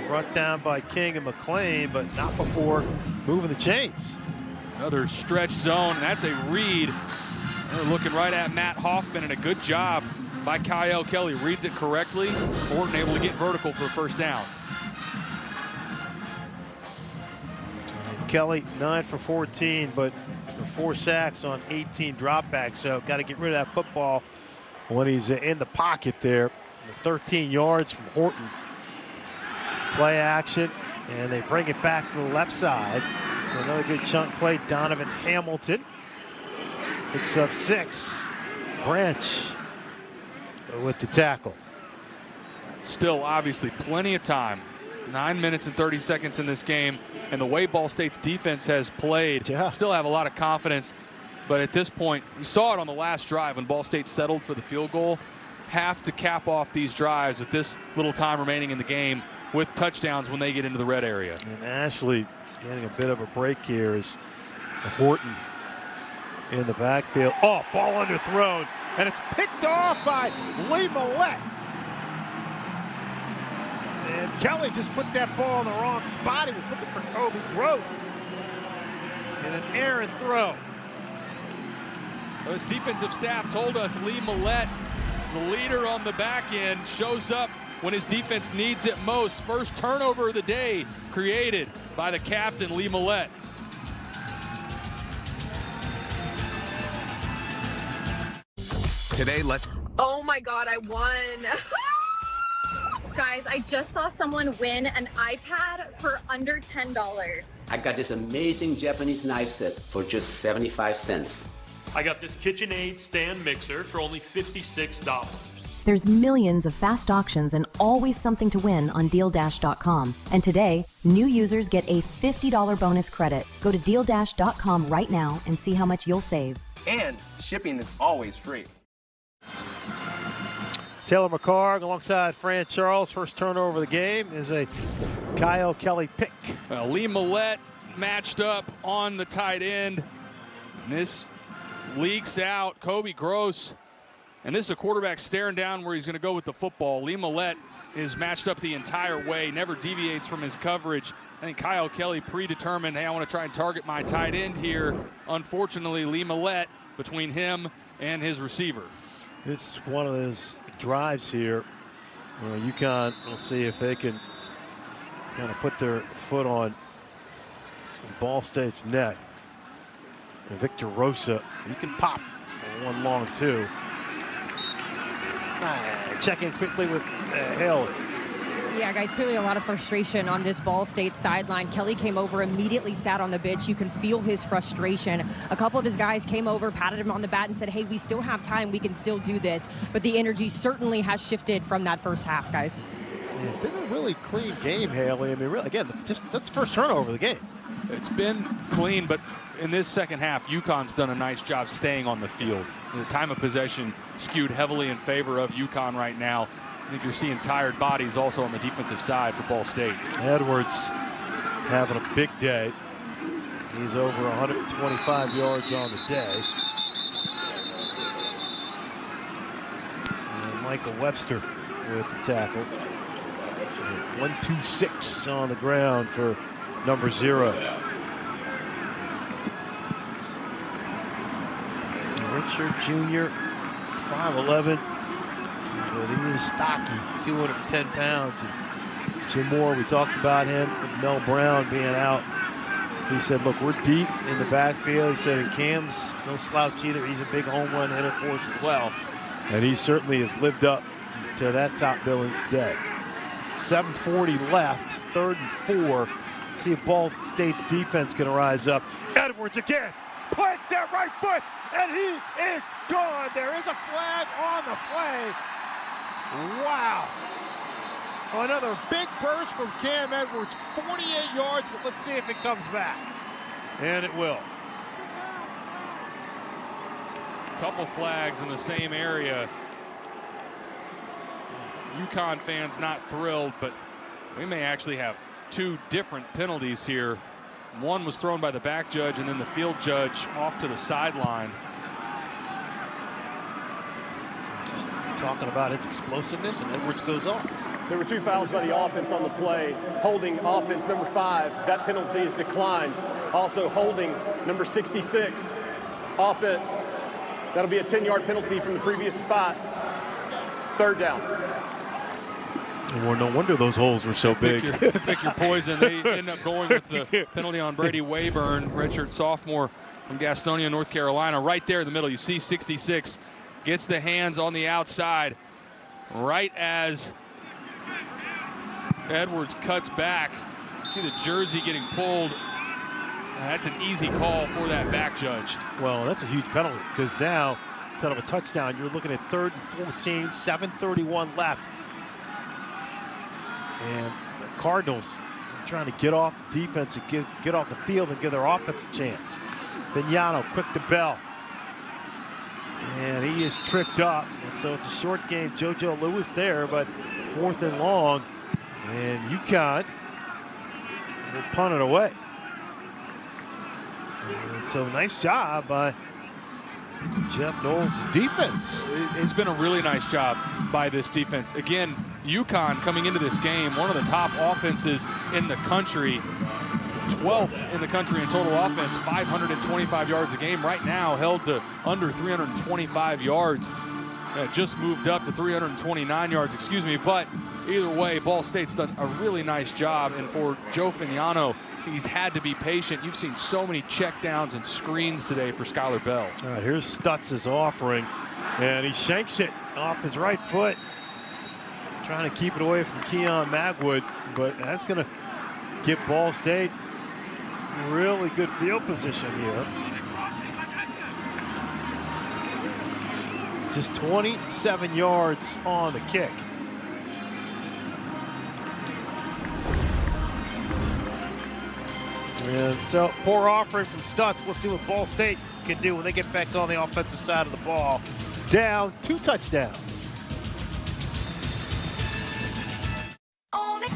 Brought down by King and McLean, but not before moving the chains. Another stretch zone, and that's a read. They're looking right at Matt Hoffman, and a good job by Kyle Kelly. Reads it correctly. Horton able to get vertical for 1st down. And Kelly 9 for 14, but 4 sacks on 18 dropbacks, so got to get rid of that football when he's in the pocket there. 13 yards from Horton. Play action, and they bring it back to the left side. So another good chunk play. Donovan Hamilton picks up 6. Branch with the tackle. Still, obviously, plenty of time. 9 minutes and 30 seconds in this game, and the way Ball State's defense has played, still have a lot of confidence. But at this point, we saw it on the last drive when Ball State settled for the field goal. Have to cap off these drives with this little time remaining in the game with touchdowns when they get into the red area. And Ashley getting a bit of a break here is Horton in the backfield. Oh, ball underthrown, and it's picked off by Lee Millette. And Kelly just put that ball in the wrong spot. He was looking for Kobe Gross. And an errant throw. Well, this defensive staff told us Lee Millette, the leader on the back end, shows up when his defense needs it most. First turnover of the day created by the captain, Lee Millette. Today, let's... Oh my God, I won. Guys, I just saw someone win an iPad for under $10. I got this amazing Japanese knife set for just 75 cents. I got this KitchenAid stand mixer for only $56. There's millions of fast auctions and always something to win on DealDash.com. And today, new users get a $50 bonus credit. Go to DealDash.com right now and see how much you'll save. And shipping is always free. Taylor McCarg alongside Fran Charles. First turnover of the game is a Kyle Kelly pick. Well, Lee Millette matched up on the tight end. And this leaks out. Kobe Gross. And this is a quarterback staring down where he's going to go with the football. Lee Millette is matched up the entire way, never deviates from his coverage. I think Kyle Kelly predetermined, hey, I want to try and target my tight end here. Unfortunately, Lee Millette between him and his receiver. It's one of those drives here where UConn will see if they can kind of put their foot on Ball State's neck. And Victor Rosa, he can pop one long two. Check in quickly with Haley. Yeah, guys, clearly a lot of frustration on this Ball State sideline. Kelly came over, immediately sat on the bench. You can feel his frustration. A couple of his guys came over, patted him on the back and said, hey, we still have time. We can still do this. But the energy certainly has shifted from that first half, guys. It's been a really clean game, Haley. I mean, really, again, that's the first turnover of the game. It's been clean, but in this second half, UConn's done a nice job staying on the field. The time of possession skewed heavily in favor of UConn right now. I think you're seeing tired bodies also on the defensive side for Ball State. Edwards having a big day. He's over 125 yards on the day. And Michael Webster with the tackle. 1-2-6 on the ground for number 0. Richard Jr., 5'11", but he is stocky, 210 pounds. And Jim Moore, we talked about him, with Mel Brown being out. He said, look, we're deep in the backfield. He said, and Cam's no slouch either. He's a big home run hitter for us as well. And he certainly has lived up to that top billing today. 7:40 left, 3rd and 4. See if Ball State's defense can rise up. Edwards again, plants that right foot, and he is gone. There is a flag on the play. Wow. Another big burst from Cam Edwards, 48 yards, but let's see if it comes back. And it will. Couple flags in the same area. UConn fans not thrilled, but we may actually have 2 different penalties here. One was thrown by the back judge, and then the field judge off to the sideline. Just talking about his explosiveness, and Edwards goes off. There were 2 fouls by the offense on the play. Holding offense number 5, that penalty is declined. Also holding number 66, offense. That'll be a 10-yard penalty from the previous spot. 3rd down. Well, no wonder those holes were so big. Pick your poison. They end up going with the penalty on Brady Wayburn, redshirt sophomore from Gastonia, North Carolina. Right there in the middle, you see 66 gets the hands on the outside right as Edwards cuts back. You see the jersey getting pulled. That's an easy call for that back judge. Well, that's a huge penalty because now, instead of a touchdown, you're looking at 3rd and 14, 7:31 left. And the Cardinals are trying to get off the defense and get off the field and give their offense a chance. Vignano quick to Bell. And he is tripped up. And so it's a short game. JoJo Lewis there, but 4th and long. And UConn will punt it away. And so nice job by Jeff Knowles' defense. It's been a really nice job by this defense. Again, UConn coming into this game, one of the top offenses in the country, 12th in the country in total offense, 525 yards a game. Right now held to under 325 yards. Just moved up to 329 yards, excuse me. But either way, Ball State's done a really nice job. And for Joe Fignano, he's had to be patient. You've seen so many checkdowns and screens today for Skylar Bell. All right, here's Stutz' offering, and he shanks it off his right foot. Trying to keep it away from Keon Magwood, but that's going to give Ball State really good field position here. Just 27 yards on the kick. And so, poor offering from Stutz. We'll see what Ball State can do when they get back on the offensive side of the ball. Down 2 touchdowns.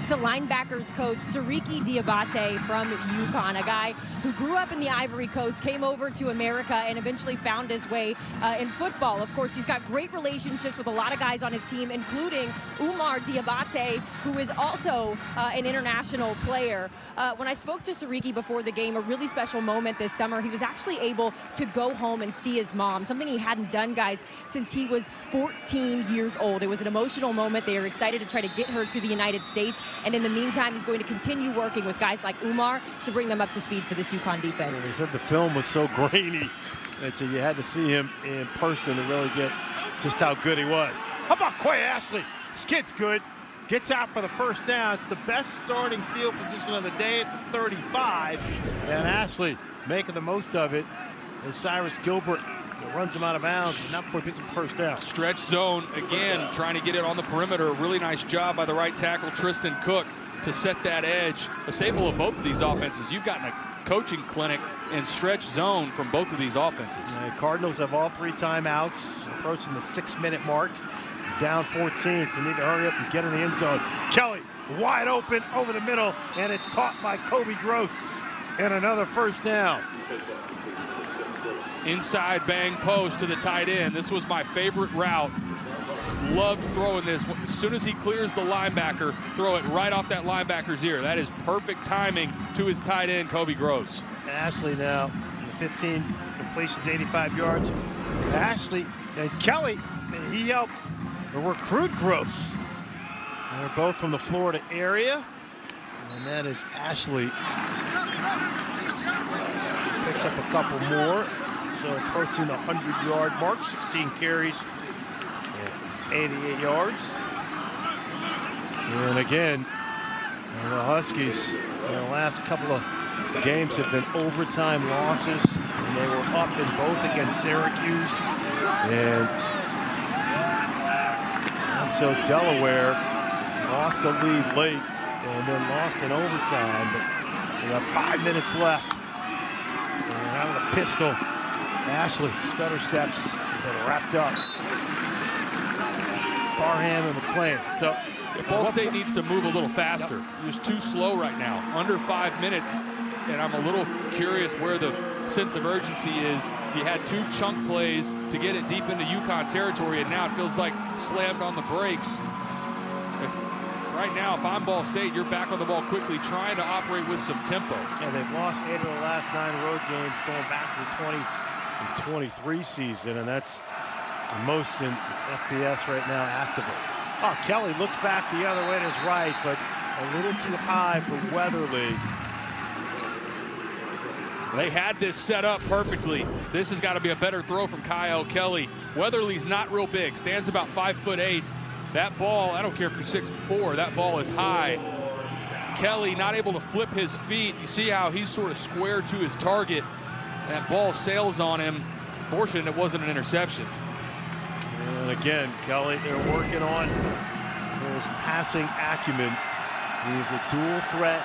To linebackers coach Siriki Diabate from UConn, a guy who grew up in the Ivory Coast, came over to America, and eventually found his way in football. Of course, he's got great relationships with a lot of guys on his team, including Umar Diabate, who is also an international player. When I spoke to Siriki before the game, a really special moment this summer, he was actually able to go home and see his mom, something he hadn't done, guys, since he was 14 years old. It was an emotional moment. They are excited to try to get her to the United States. And in the meantime, he's going to continue working with guys like Umar to bring them up to speed for this UConn defense. They said the film was so grainy that you had to see him in person to really get just how good he was. How about Quay Ashley? This kid's good. Gets out for the first down. It's the best starting field position of the day at the 35. And Ashley making the most of it as Cyrus Gilbert runs him out of bounds, not before he picks up the first down. Stretch zone again, trying to get it on the perimeter. Really nice job by the right tackle, Tristan Cook, to set that edge. A staple of both of these offenses. You've gotten a coaching clinic in stretch zone from both of these offenses. The Cardinals have all 3 timeouts, approaching the 6-minute mark. Down 14, so they need to hurry up and get in the end zone. Kelly wide open over the middle, and it's caught by Kobe Gross. And another first down. Inside bang post to the tight end. This was my favorite route. Loved throwing this. As soon as he clears the linebacker, throw it right off that linebacker's ear. That is perfect timing to his tight end, Kobe Gross. Ashley now, 15 completions, 85 yards. Ashley and Kelly, he helped recruit Gross. They're both from the Florida area. And that is Ashley. Picks up a couple more. So approaching the 100-yard mark, 16 carries, 88 yards. And again, the Huskies in the last couple of games have been overtime losses, and they were up in both against Syracuse. And so Delaware lost the lead late and then lost in overtime. But we have 5 minutes left. And out of the pistol, Ashley, stutter steps, but wrapped up. Barham and McClain. So Ball State needs to move a little faster. Just too slow right now. Under 5 minutes, and I'm a little curious where the sense of urgency is. You had 2 chunk plays to get it deep into UConn territory, and now it feels like slammed on the brakes. Right now, if I'm Ball State, you're back on the ball quickly, trying to operate with some tempo. And they've lost 8 of the last 9 road games going back to the 20-23 season, and that's the most in FBS right now actively. Oh, Kelly looks back the other way to his right, but a little too high for Weatherly. They had this set up perfectly. This has got to be a better throw from Kyle Kelly. Weatherly's not real big, stands about 5'8". That ball, I don't care if you're 6'4", that ball is high. Kelly not able to flip his feet. You see how he's sort of square to his target. That ball sails on him. Fortunate it wasn't an interception. And again, Kelly, they're working on his passing acumen. He's a dual threat.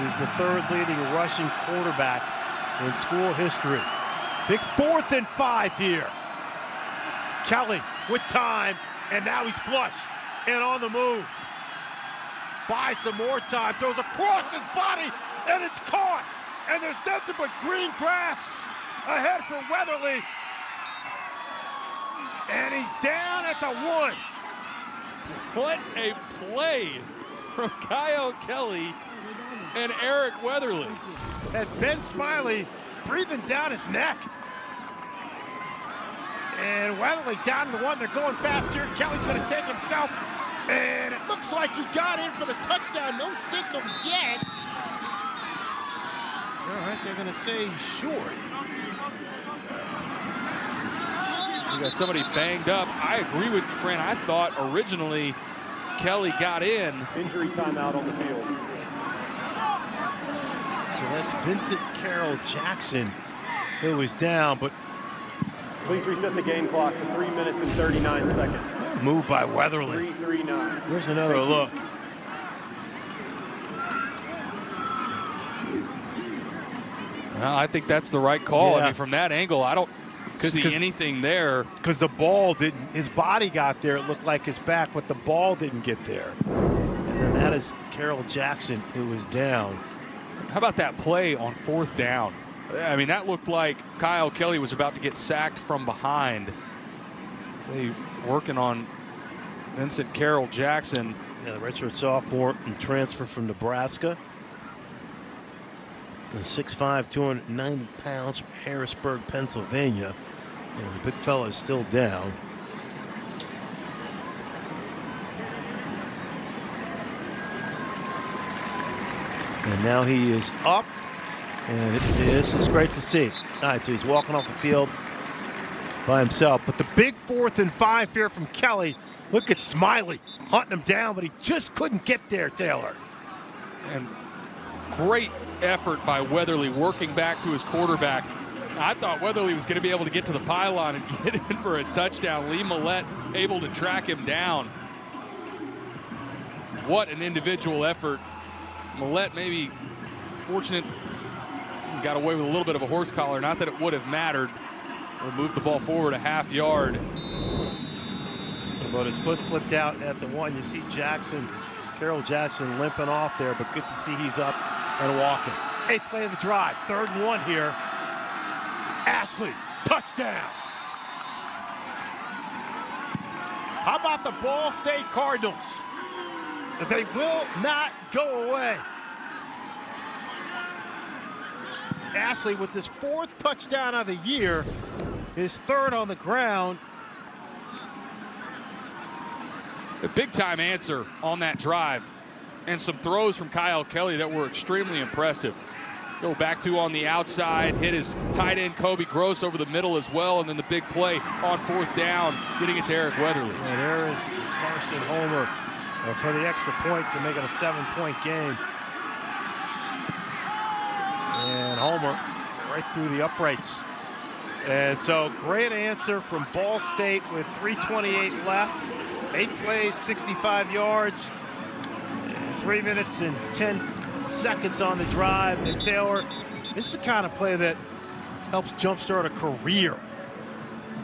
He's the 3rd leading rushing quarterback in school history. Big 4th and 5 here. Kelly with time, and now he's flushed and on the move. Buys some more time, throws across his body, and it's caught. And there's nothing but green grass ahead for Weatherly. And he's down at the 1. What a play from Kyle Kelly and Eric Weatherly. And Ben Smiley breathing down his neck. And Weatherly down to the 1. They're going fast here. Kelly's going to take himself. And it looks like he got in for the touchdown. No signal yet. All right, they're going to say he's short. We got somebody banged up. I agree with you, Fran. I thought originally Kelly got in. Injury timeout on the field. So that's Vincent Carroll Jackson who was down, but Please reset the game clock to 3 minutes and 39 seconds. Move by Weatherly. 3-3-9. Here's another look. Well, I think that's the right call. Yeah. I mean, from that angle, I don't see anything there. Because the ball didn't, his body got there. It looked like his back, but the ball didn't get there. And then that is Carroll Jackson, who was down. How about that play on 4th down? I mean, that looked like Kyle Kelly was about to get sacked from behind. So they working on Vincent Carroll Jackson. Yeah, the redshirt sophomore and transfer from Nebraska. 6'5", 290 pounds from Harrisburg, Pennsylvania. And the big fella is still down. And now he is up. And this is great to see. All right, so he's walking off the field by himself. But the big 4th and 5 here from Kelly. Look at Smiley hunting him down, but he just couldn't get there, Taylor. And great effort by Weatherly working back to his quarterback. I thought Weatherly was going to be able to get to the pylon and get in for a touchdown. Lee Millette able to track him down. What an individual effort. Millette maybe fortunate, got away with a little bit of a horse collar. Not that it would have mattered. We'll move the ball forward a half yard. But his foot slipped out at the 1. You see Carroll Jackson limping off there, but good to see he's up and walking. 8th play of the drive, 3rd and 1 here. Ashley, touchdown. How about the Ball State Cardinals? They will not go away. Ashley with his 4th touchdown of the year, his 3rd on the ground. A big-time answer on that drive. And some throws from Kyle Kelly that were extremely impressive. Go back to on the outside, hit his tight end Kobe Gross over the middle as well, and then the big play on 4th down, getting it to Eric Weatherly. And there is Carson Homer for the extra point to make it a 7-point game. And Homer right through the uprights. And so great answer from Ball State with 3:28 left. 8 plays, 65 yards, 3 minutes and 10 seconds on the drive. And Taylor, this is the kind of play that helps jumpstart a career.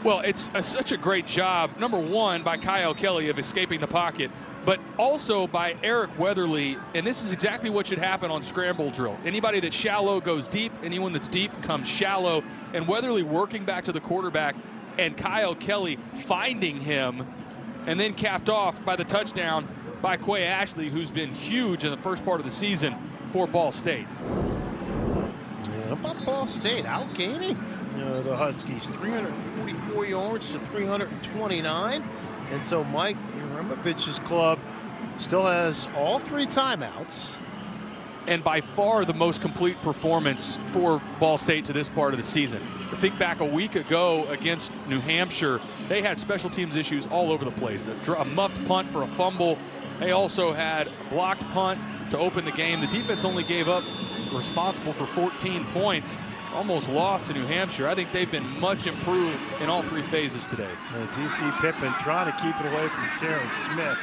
Well, it's such a great job, number one, by Kyle Kelly of escaping the pocket, but also by Eric Weatherly, and this is exactly what should happen on scramble drill. Anybody that's shallow goes deep, anyone that's deep comes shallow, and Weatherly working back to the quarterback and Kyle Kelly finding him, and then capped off by the touchdown by Quay Ashley, who's been huge in the first part of the season for Ball State. Yeah, about Ball State outgaining the Huskies, 344 yards to 329. And so Mike Yaramovich's club still has all 3 timeouts. And by far the most complete performance for Ball State to this part of the season. I think back a week ago against New Hampshire, they had special teams issues all over the place. A muffed punt for a fumble. They also had a blocked punt to open the game. The defense only gave up, responsible for 14 points. Almost lost to New Hampshire. I think they've been much improved in all 3 phases today. DC Pippin trying to keep it away from Terrence Smith.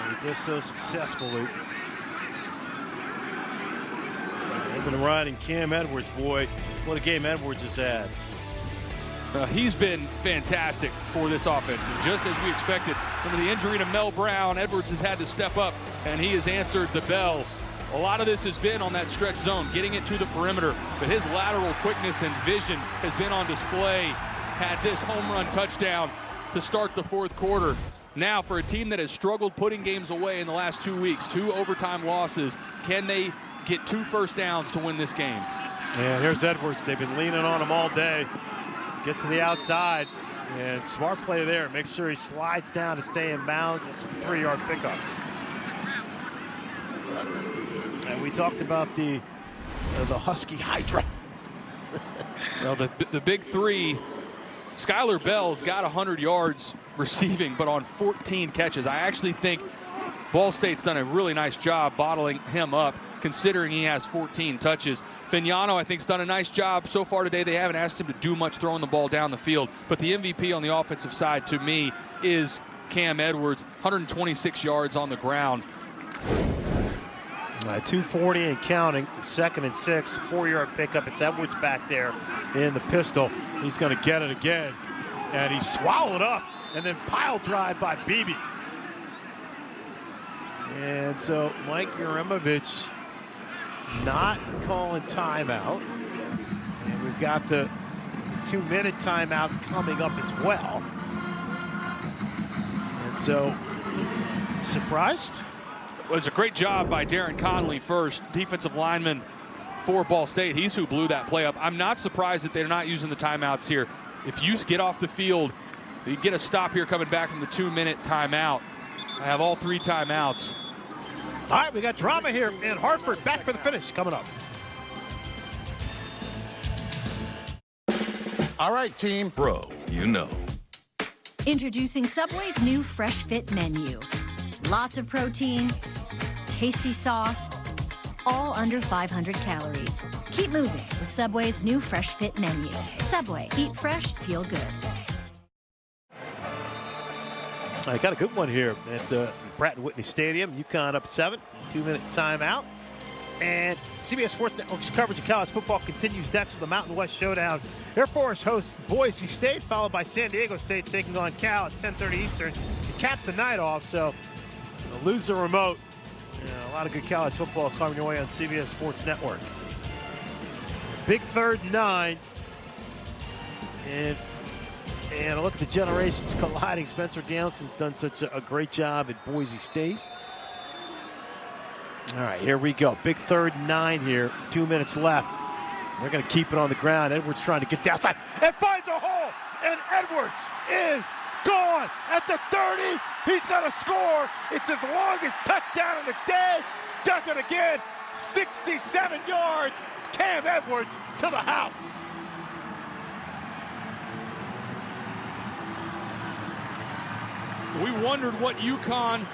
He does so successfully. They've been riding Cam Edwards, boy. What a game Edwards has had. He's been fantastic for this offense. And just as we expected, from the injury to Mel Brown, Edwards has had to step up, and he has answered the bell. A lot of this has been on that stretch zone, getting it to the perimeter, but his lateral quickness and vision has been on display. Had this home run touchdown to start the 4th quarter. Now, for a team that has struggled putting games away in the last 2 weeks, 2 overtime losses, can they get 2 first downs to win this game? And here's Edwards. They've been leaning on him all day. Gets to the outside, and smart play there. Makes sure he slides down to stay in bounds up to the 3-yard pickup. And we talked about the Husky Hydra. Well, the big 3, Skylar Bell's got 100 yards receiving, but on 14 catches. I actually think Ball State's done a really nice job bottling him up. considering he has 14 touches. Fignano, I think, has done a nice job so far today. They haven't asked him to do much throwing the ball down the field, but the MVP on the offensive side to me is Cam Edwards, 126 yards on the ground. 240 and counting, 2nd and 6, 4-yard pickup. It's Edwards back there in the pistol. He's going to get it again, and he's swallowed up, and then pile drive by Beebe. And so Mike Yurimovich not calling timeout, and we've got the 2-minute timeout coming up as well. And so, surprised? It was a great job by Darren Conley first, defensive lineman for Ball State. He's who blew that play up. I'm not surprised that they're not using the timeouts here. If you get off the field, you get a stop here coming back from the 2-minute timeout. I have all 3 timeouts. All right, we got drama here in Hartford. Back for the finish coming up. All right, team. Bro, you know. Introducing Subway's new Fresh Fit menu. Lots of protein, tasty sauce, all under 500 calories. Keep moving with Subway's new Fresh Fit menu. Subway, eat fresh, feel good. I got a good one here at Pratt & Whitney Stadium. UConn up 7, 2-minute timeout. And CBS Sports Network's coverage of college football continues next with the Mountain West Showdown. Air Force hosts Boise State, followed by San Diego State taking on Cal at 10:30 Eastern to cap the night off. So lose the remote. A lot of good college football coming your way on CBS Sports Network. Big 3rd and 9. And look at the generations colliding. Spencer Danielson's done such a great job at Boise State. All right, here we go. Big 3rd and 9 here. 2 minutes left. They're going to keep it on the ground. Edwards trying to get the outside and finds a hole. And Edwards is gone at the 30. He's going to score. It's his longest touchdown of the day. Does it again. 67 yards. Cam Edwards to the house. We wondered what UConn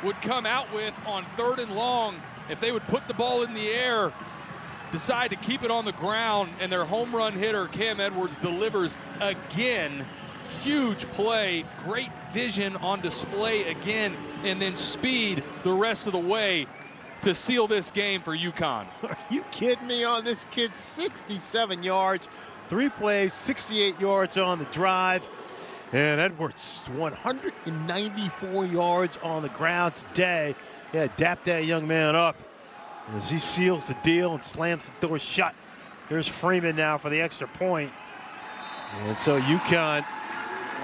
would come out with on 3rd and long if they would put the ball in the air, decide to keep it on the ground, and their home run hitter Cam Edwards delivers again. Huge play, great vision on display again, and then speed the rest of the way to seal this game for UConn. Are you kidding me on this kid? 67 yards, 3 plays, 68 yards on the drive. And Edwards, 194 yards on the ground today. Yeah, dap that young man up as he seals the deal and slams the door shut. Here's Freeman now for the extra point. And so UConn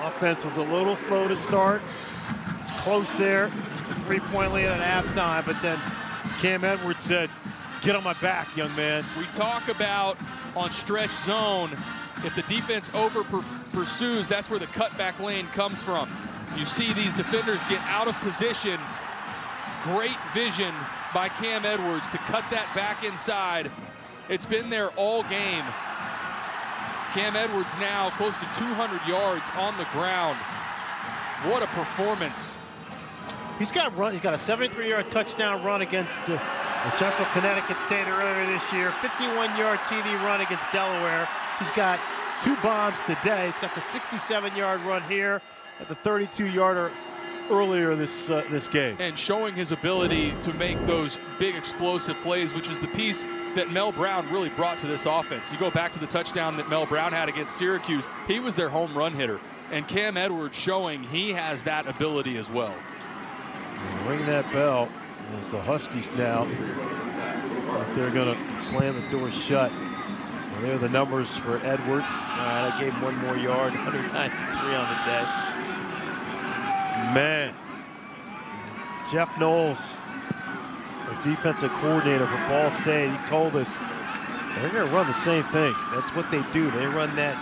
offense was a little slow to start. It's close there, just a 3-point lead at halftime, but then Cam Edwards said, "Get on my back, young man." We talk about on stretch zone, if the defense pursues, that's where the cutback lane comes from. You see these defenders get out of position. Great vision by Cam Edwards to cut that back inside. It's been there all game. Cam Edwards now close to 200 yards on the ground. What a performance. He's got a 73-yard touchdown run against the Central Connecticut State earlier this year. 51-yard TD run against Delaware. He's got 2 bombs today. He's got the 67-yard run here at the 32-yarder earlier this game. And showing his ability to make those big explosive plays, which is the piece that Mel Brown really brought to this offense. You go back to the touchdown that Mel Brown had against Syracuse. He was their home run hitter. And Cam Edwards showing he has that ability as well. Ring that bell as the Huskies now, they're going to slam the door shut. Well, there are the numbers for Edwards. I gave him 1 more yard, 193 on the day. Man, Jeff Knowles, the defensive coordinator for Ball State, he told us they're going to run the same thing. That's what they do. They run that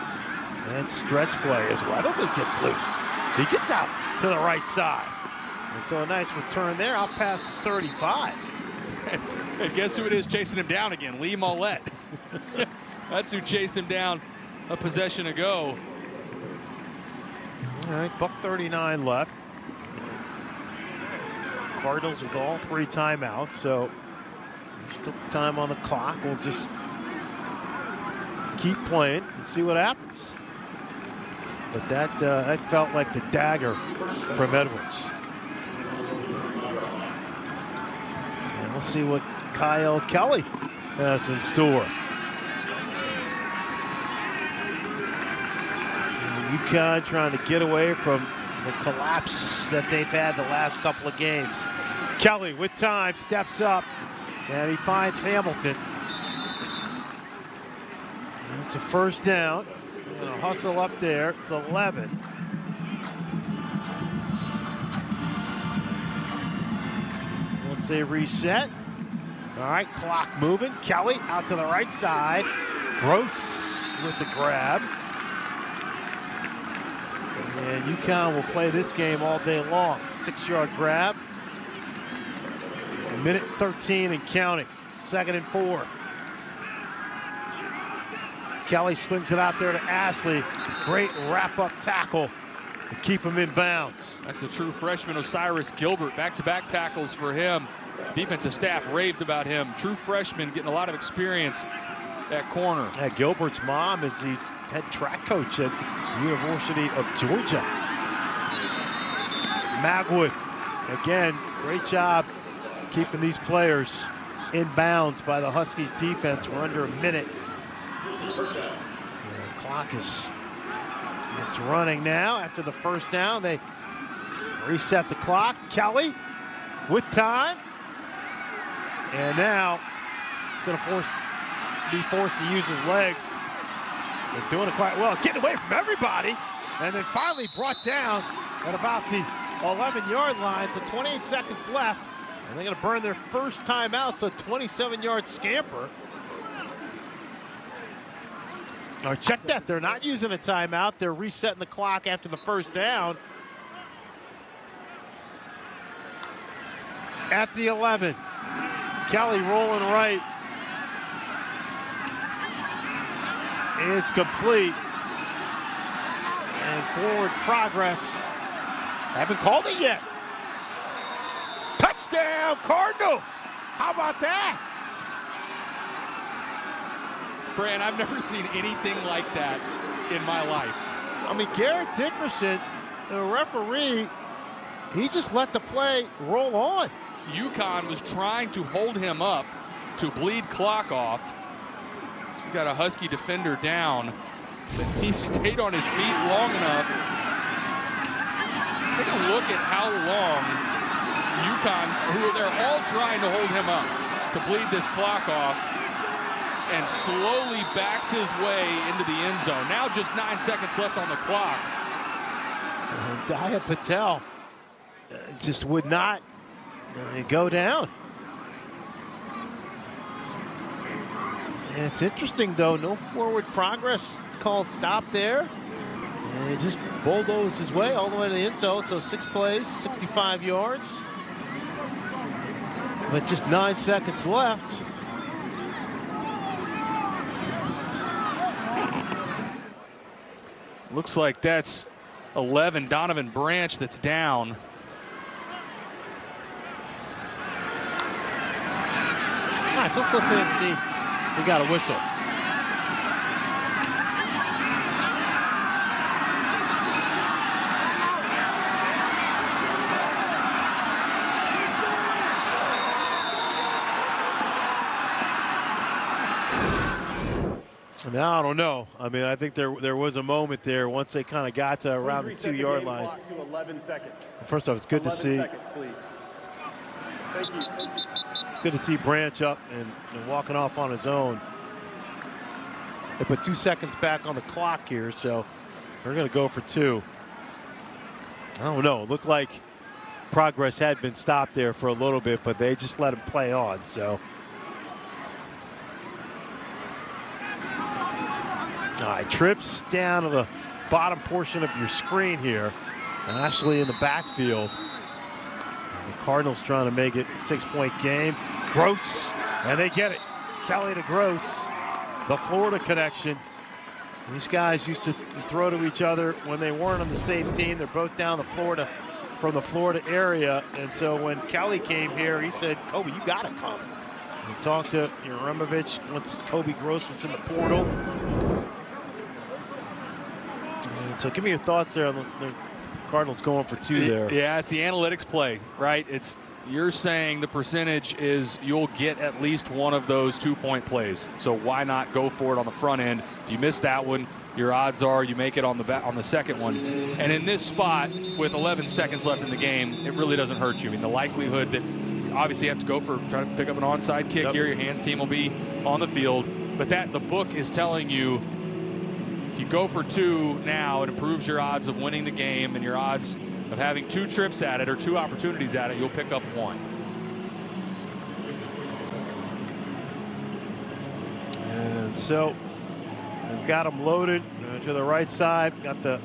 stretch play as well. I don't think he gets loose. He gets out to the right side. And so a nice return there out past the 35. And guess who it is chasing him down again? Lee Mollett. That's who chased him down a possession ago. All right, $1:39 left. Cardinals with all 3 timeouts, so Still time on the clock. We'll just keep playing and see what happens. But that felt like the dagger from Edwards. And we'll see what Kyle Kelly has in store. And UConn trying to get away from the collapse that they've had the last couple of games. Kelly with time steps up and he finds Hamilton. And it's a first down. Gonna hustle up there. It's 11. Once they reset. All right, clock moving. Kelly out to the right side. Gross with the grab. And UConn will play this game all day long. 6-yard grab. Minute 13 and counting. 2nd and 4. Kelly swings it out there to Ashley. Great wrap-up tackle to keep him in bounds. That's a true freshman, Osiris Gilbert. Back-to-back tackles for him. Defensive staff raved about him. True freshman, getting a lot of experience at corner. Yeah, Gilbert's mom is the head track coach at University of Georgia. Magwood, again, great job keeping these players in bounds by the Huskies defense. We're under a minute. The clock it's running now. After the first down, they reset the clock. Kelly with time. And now he's going to be forced to use his legs. They're doing it quite well, getting away from everybody. And then finally brought down at about the 11-yard line. So 28 seconds left. And they're going to burn their first timeout. So 27-yard scamper. Or check that, they're not using a timeout. They're resetting the clock after the first down. At the 11, Kelly rolling right. It's complete. And forward progress. Haven't called it yet. Touchdown, Cardinals. How about that? Fran, I've never seen anything like that in my life. I mean, Garrett Dickerson, the referee, he just let the play roll on. UConn was trying to hold him up to bleed clock off. So we got a Husky defender down, but he stayed on his feet long enough. Take a look at how long UConn, who they're all trying to hold him up to bleed this clock off, and slowly backs his way into the end zone. Now just 9 seconds left on the clock. Daya Patel just would not go down. And it's interesting, though, no forward progress called stop there. And it just bulldozed his way all the way to the end zone. So 6 plays, 65 yards. But just 9 seconds left. Looks like that's 11, Donovan Branch, that's down. All right, so let's listen and see. We got a whistle. Now, I don't know. I mean, I think there was a moment there once they kind of got to around the 2-yard line. To 11 seconds. First off, it's good to see. 11 seconds, please. Thank you. It's good to see Branch up and walking off on his own. They put 2 seconds back on the clock here, so they're going to go for 2. I don't know. It looked like progress had been stopped there for a little bit, but they just let him play on, so. All right, trips down to the bottom portion of your screen here. Ashley in the backfield. And the Cardinals trying to make it a 6-point game. Gross, and they get it. Kelly to Gross, the Florida connection. These guys used to throw to each other when they weren't on the same team. They're both down from the Florida area. And so when Kelly came here, he said, Kobe, you got to come. We talked to Jeremovich once Kobe Gross was in the portal. And so give me your thoughts there on the Cardinals going for 2 there. Yeah, it's the analytics play, right? You're saying the percentage is you'll get at least one of those 2-point plays. So why not go for it on the front end? If you miss that one, your odds are you make it on the second one. And in this spot, with 11 seconds left in the game, it really doesn't hurt you. I mean, the likelihood that you obviously have to go for try to pick up an onside kick here, your hands team will be on the field. But the book is telling you if you go for 2 now, it improves your odds of winning the game and your odds of having 2 trips at it or 2 opportunities at it. You'll pick up 1. And so they've got them loaded to the right side. Got the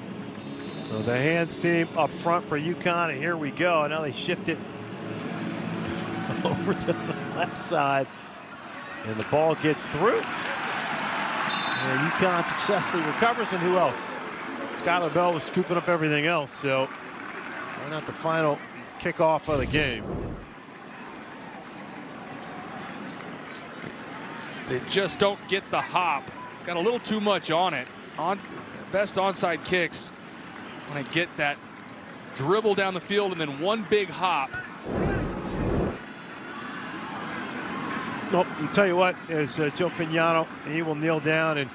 hands team up front for UConn, and here we go. Now they shift it over to the left side, and the ball gets through. And UConn successfully recovers, and who else? Skylar Bell was scooping up everything else, so why not the final kickoff of the game? They just don't get the hop. It's got a little too much on it. Best onside kicks when I get that dribble down the field and then one big hop. Well, I'll tell you what, is Joe Fignano, he will kneel down and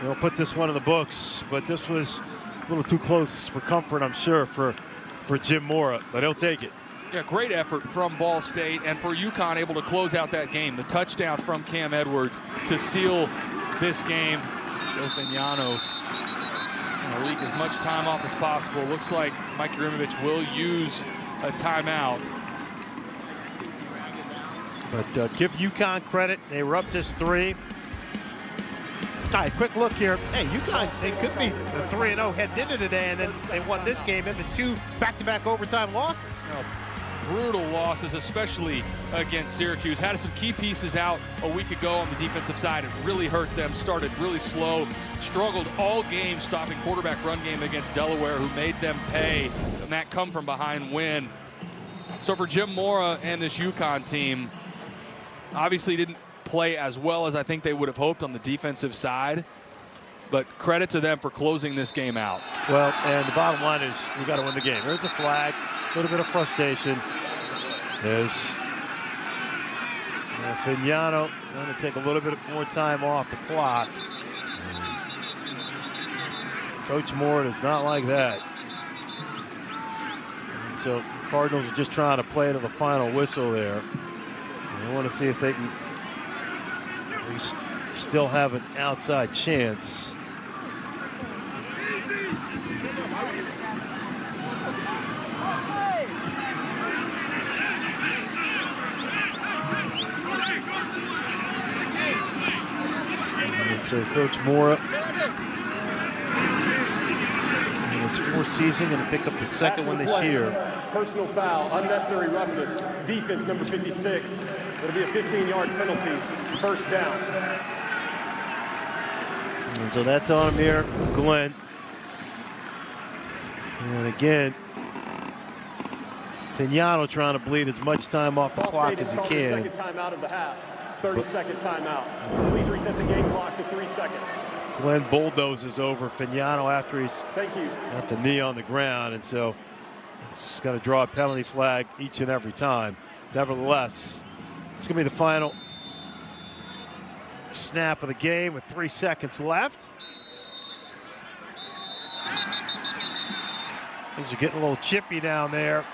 he'll put this one in the books. But this was a little too close for comfort, I'm sure, for Jim Mora, but he'll take it. Yeah, great effort from Ball State, and for UConn able to close out that game. The touchdown from Cam Edwards to seal this game. Joe Fignano will leak as much time off as possible. Looks like Mike Jeremovich will use a timeout. But give UConn credit. They were up this 3. All right, quick look here. Hey, UConn, they could be 3-0 heading into today, and then they won this game into 2 back-to-back overtime losses. Brutal losses, especially against Syracuse. Had some key pieces out a week ago on the defensive side. It really hurt them. Started really slow. Struggled all game stopping quarterback run game against Delaware, who made them pay. And that come from behind win. So for Jim Mora and this UConn team, obviously didn't play as well as I think they would have hoped on the defensive side. But credit to them for closing this game out. Well, and the bottom line is you got to win the game. There's a flag, a little bit of frustration. There's Fignano going to take a little bit more time off the clock. Coach Moore does not like that. And so the Cardinals are just trying to play to the final whistle there. And they want to see if they can at least still have an outside chance. And so Coach Mora in his 4th season going to pick up the second one this year. Personal foul, unnecessary roughness, defense number 56. It'll be a 15-yard penalty, first down. And so that's on him here, Glenn. And again, Fignano trying to bleed as much time off the clock as he can. Second timeout of the half. 30-second timeout. Please reset the game clock to 3 seconds. Glenn bulldozes over Fignano after he's got the knee on the ground, and so it's got to draw a penalty flag each and every time. Nevertheless, it's going to be the final snap of the game with 3 seconds left. Things are getting a little chippy down there,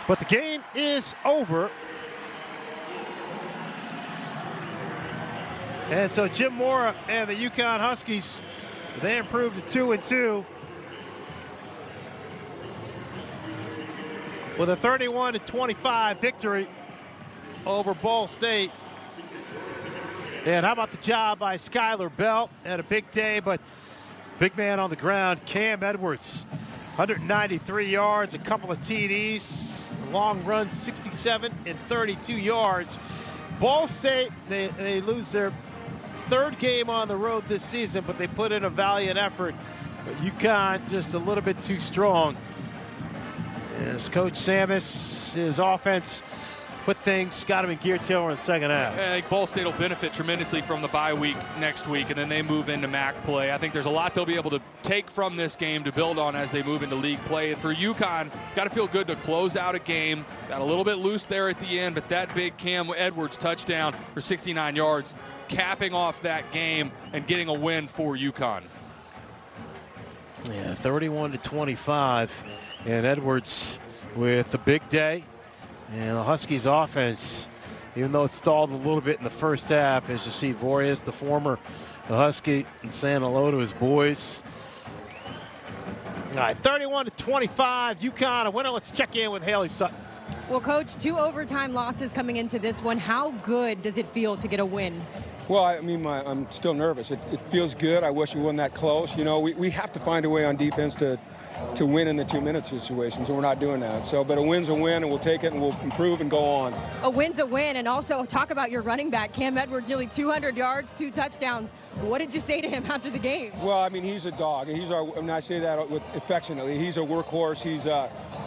but the game is over. And so Jim Mora and the UConn Huskies, they improved to 2-2 with a 31-25 victory over Ball State. And how about the job by Skylar Bell? Had a big day, but big man on the ground, Cam Edwards, 193 yards, a couple of TDs, long run, 67 and 32 yards. Ball State, they lose their 3rd game on the road this season, but they put in a valiant effort. But UConn just a little bit too strong. As Coach Samus, his offense put things, got them in gear till in the second half. I think Ball State will benefit tremendously from the bye week next week, and then they move into MAC play. I think there's a lot they'll be able to take from this game to build on as they move into league play. And for UConn, it's got to feel good to close out a game. Got a little bit loose there at the end, but that big Cam Edwards touchdown for 69 yards, capping off that game and getting a win for UConn. Yeah, 31-25, and Edwards with the big day. And the Huskies offense, even though it stalled a little bit in the first half, as you see Vorhees, the former Husky, and saying hello to his boys. All right, 31-25, UConn a winner. Let's check in with Haley Sutton. Well, Coach, 2 overtime losses coming into this one. How good does it feel to get a win? Well, I mean, I'm still nervous. It feels good. I wish we won that close. You know, we have to find a way on defense to win in the 2-minute situations, and we're not doing that. So, but a win's a win, and we'll take it, and we'll improve and go on. A win's a win, and also talk about your running back, Cam Edwards, nearly 200 yards, 2 touchdowns. What did you say to him after the game? Well, I mean, he's a dog. He's and I say that affectionately. He's a workhorse. He's,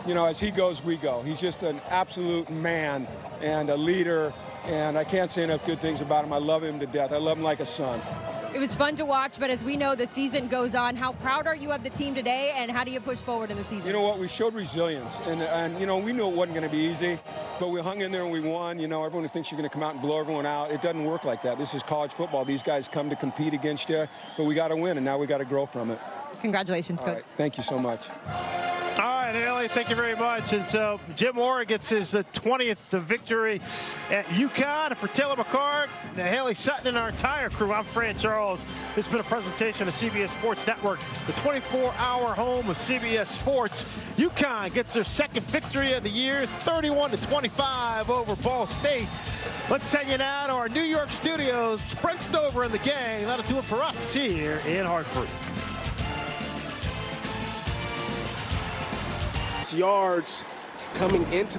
you know, as he goes, we go. He's just an absolute man and a leader, and I can't say enough good things about him. I love him to death. I love him like a son. It was fun to watch, but as we know, the season goes on. How proud are you of the team today, and how do you push forward in the season? You know what? We showed resilience, and you know, we knew it wasn't going to be easy, but we hung in there and we won. You know, everyone thinks you're going to come out and blow everyone out. It doesn't work like that. This is college football. These guys come to compete against you, but we got to win, and now we got to grow from it. Congratulations, Coach. All right. Thank you so much. All right, Haley, thank you very much. And so Jim Moore gets his 20th victory at UConn. For Taylor McCart, Haley Sutton, and our entire crew, I'm Fran Charles. This has been a presentation of CBS Sports Network, the 24-hour home of CBS Sports. UConn gets their 2nd victory of the year, 31-25 over Ball State. Let's send you now to our New York studios. Brent Stover and the gang. That'll do it for us here in Hartford. Yards coming into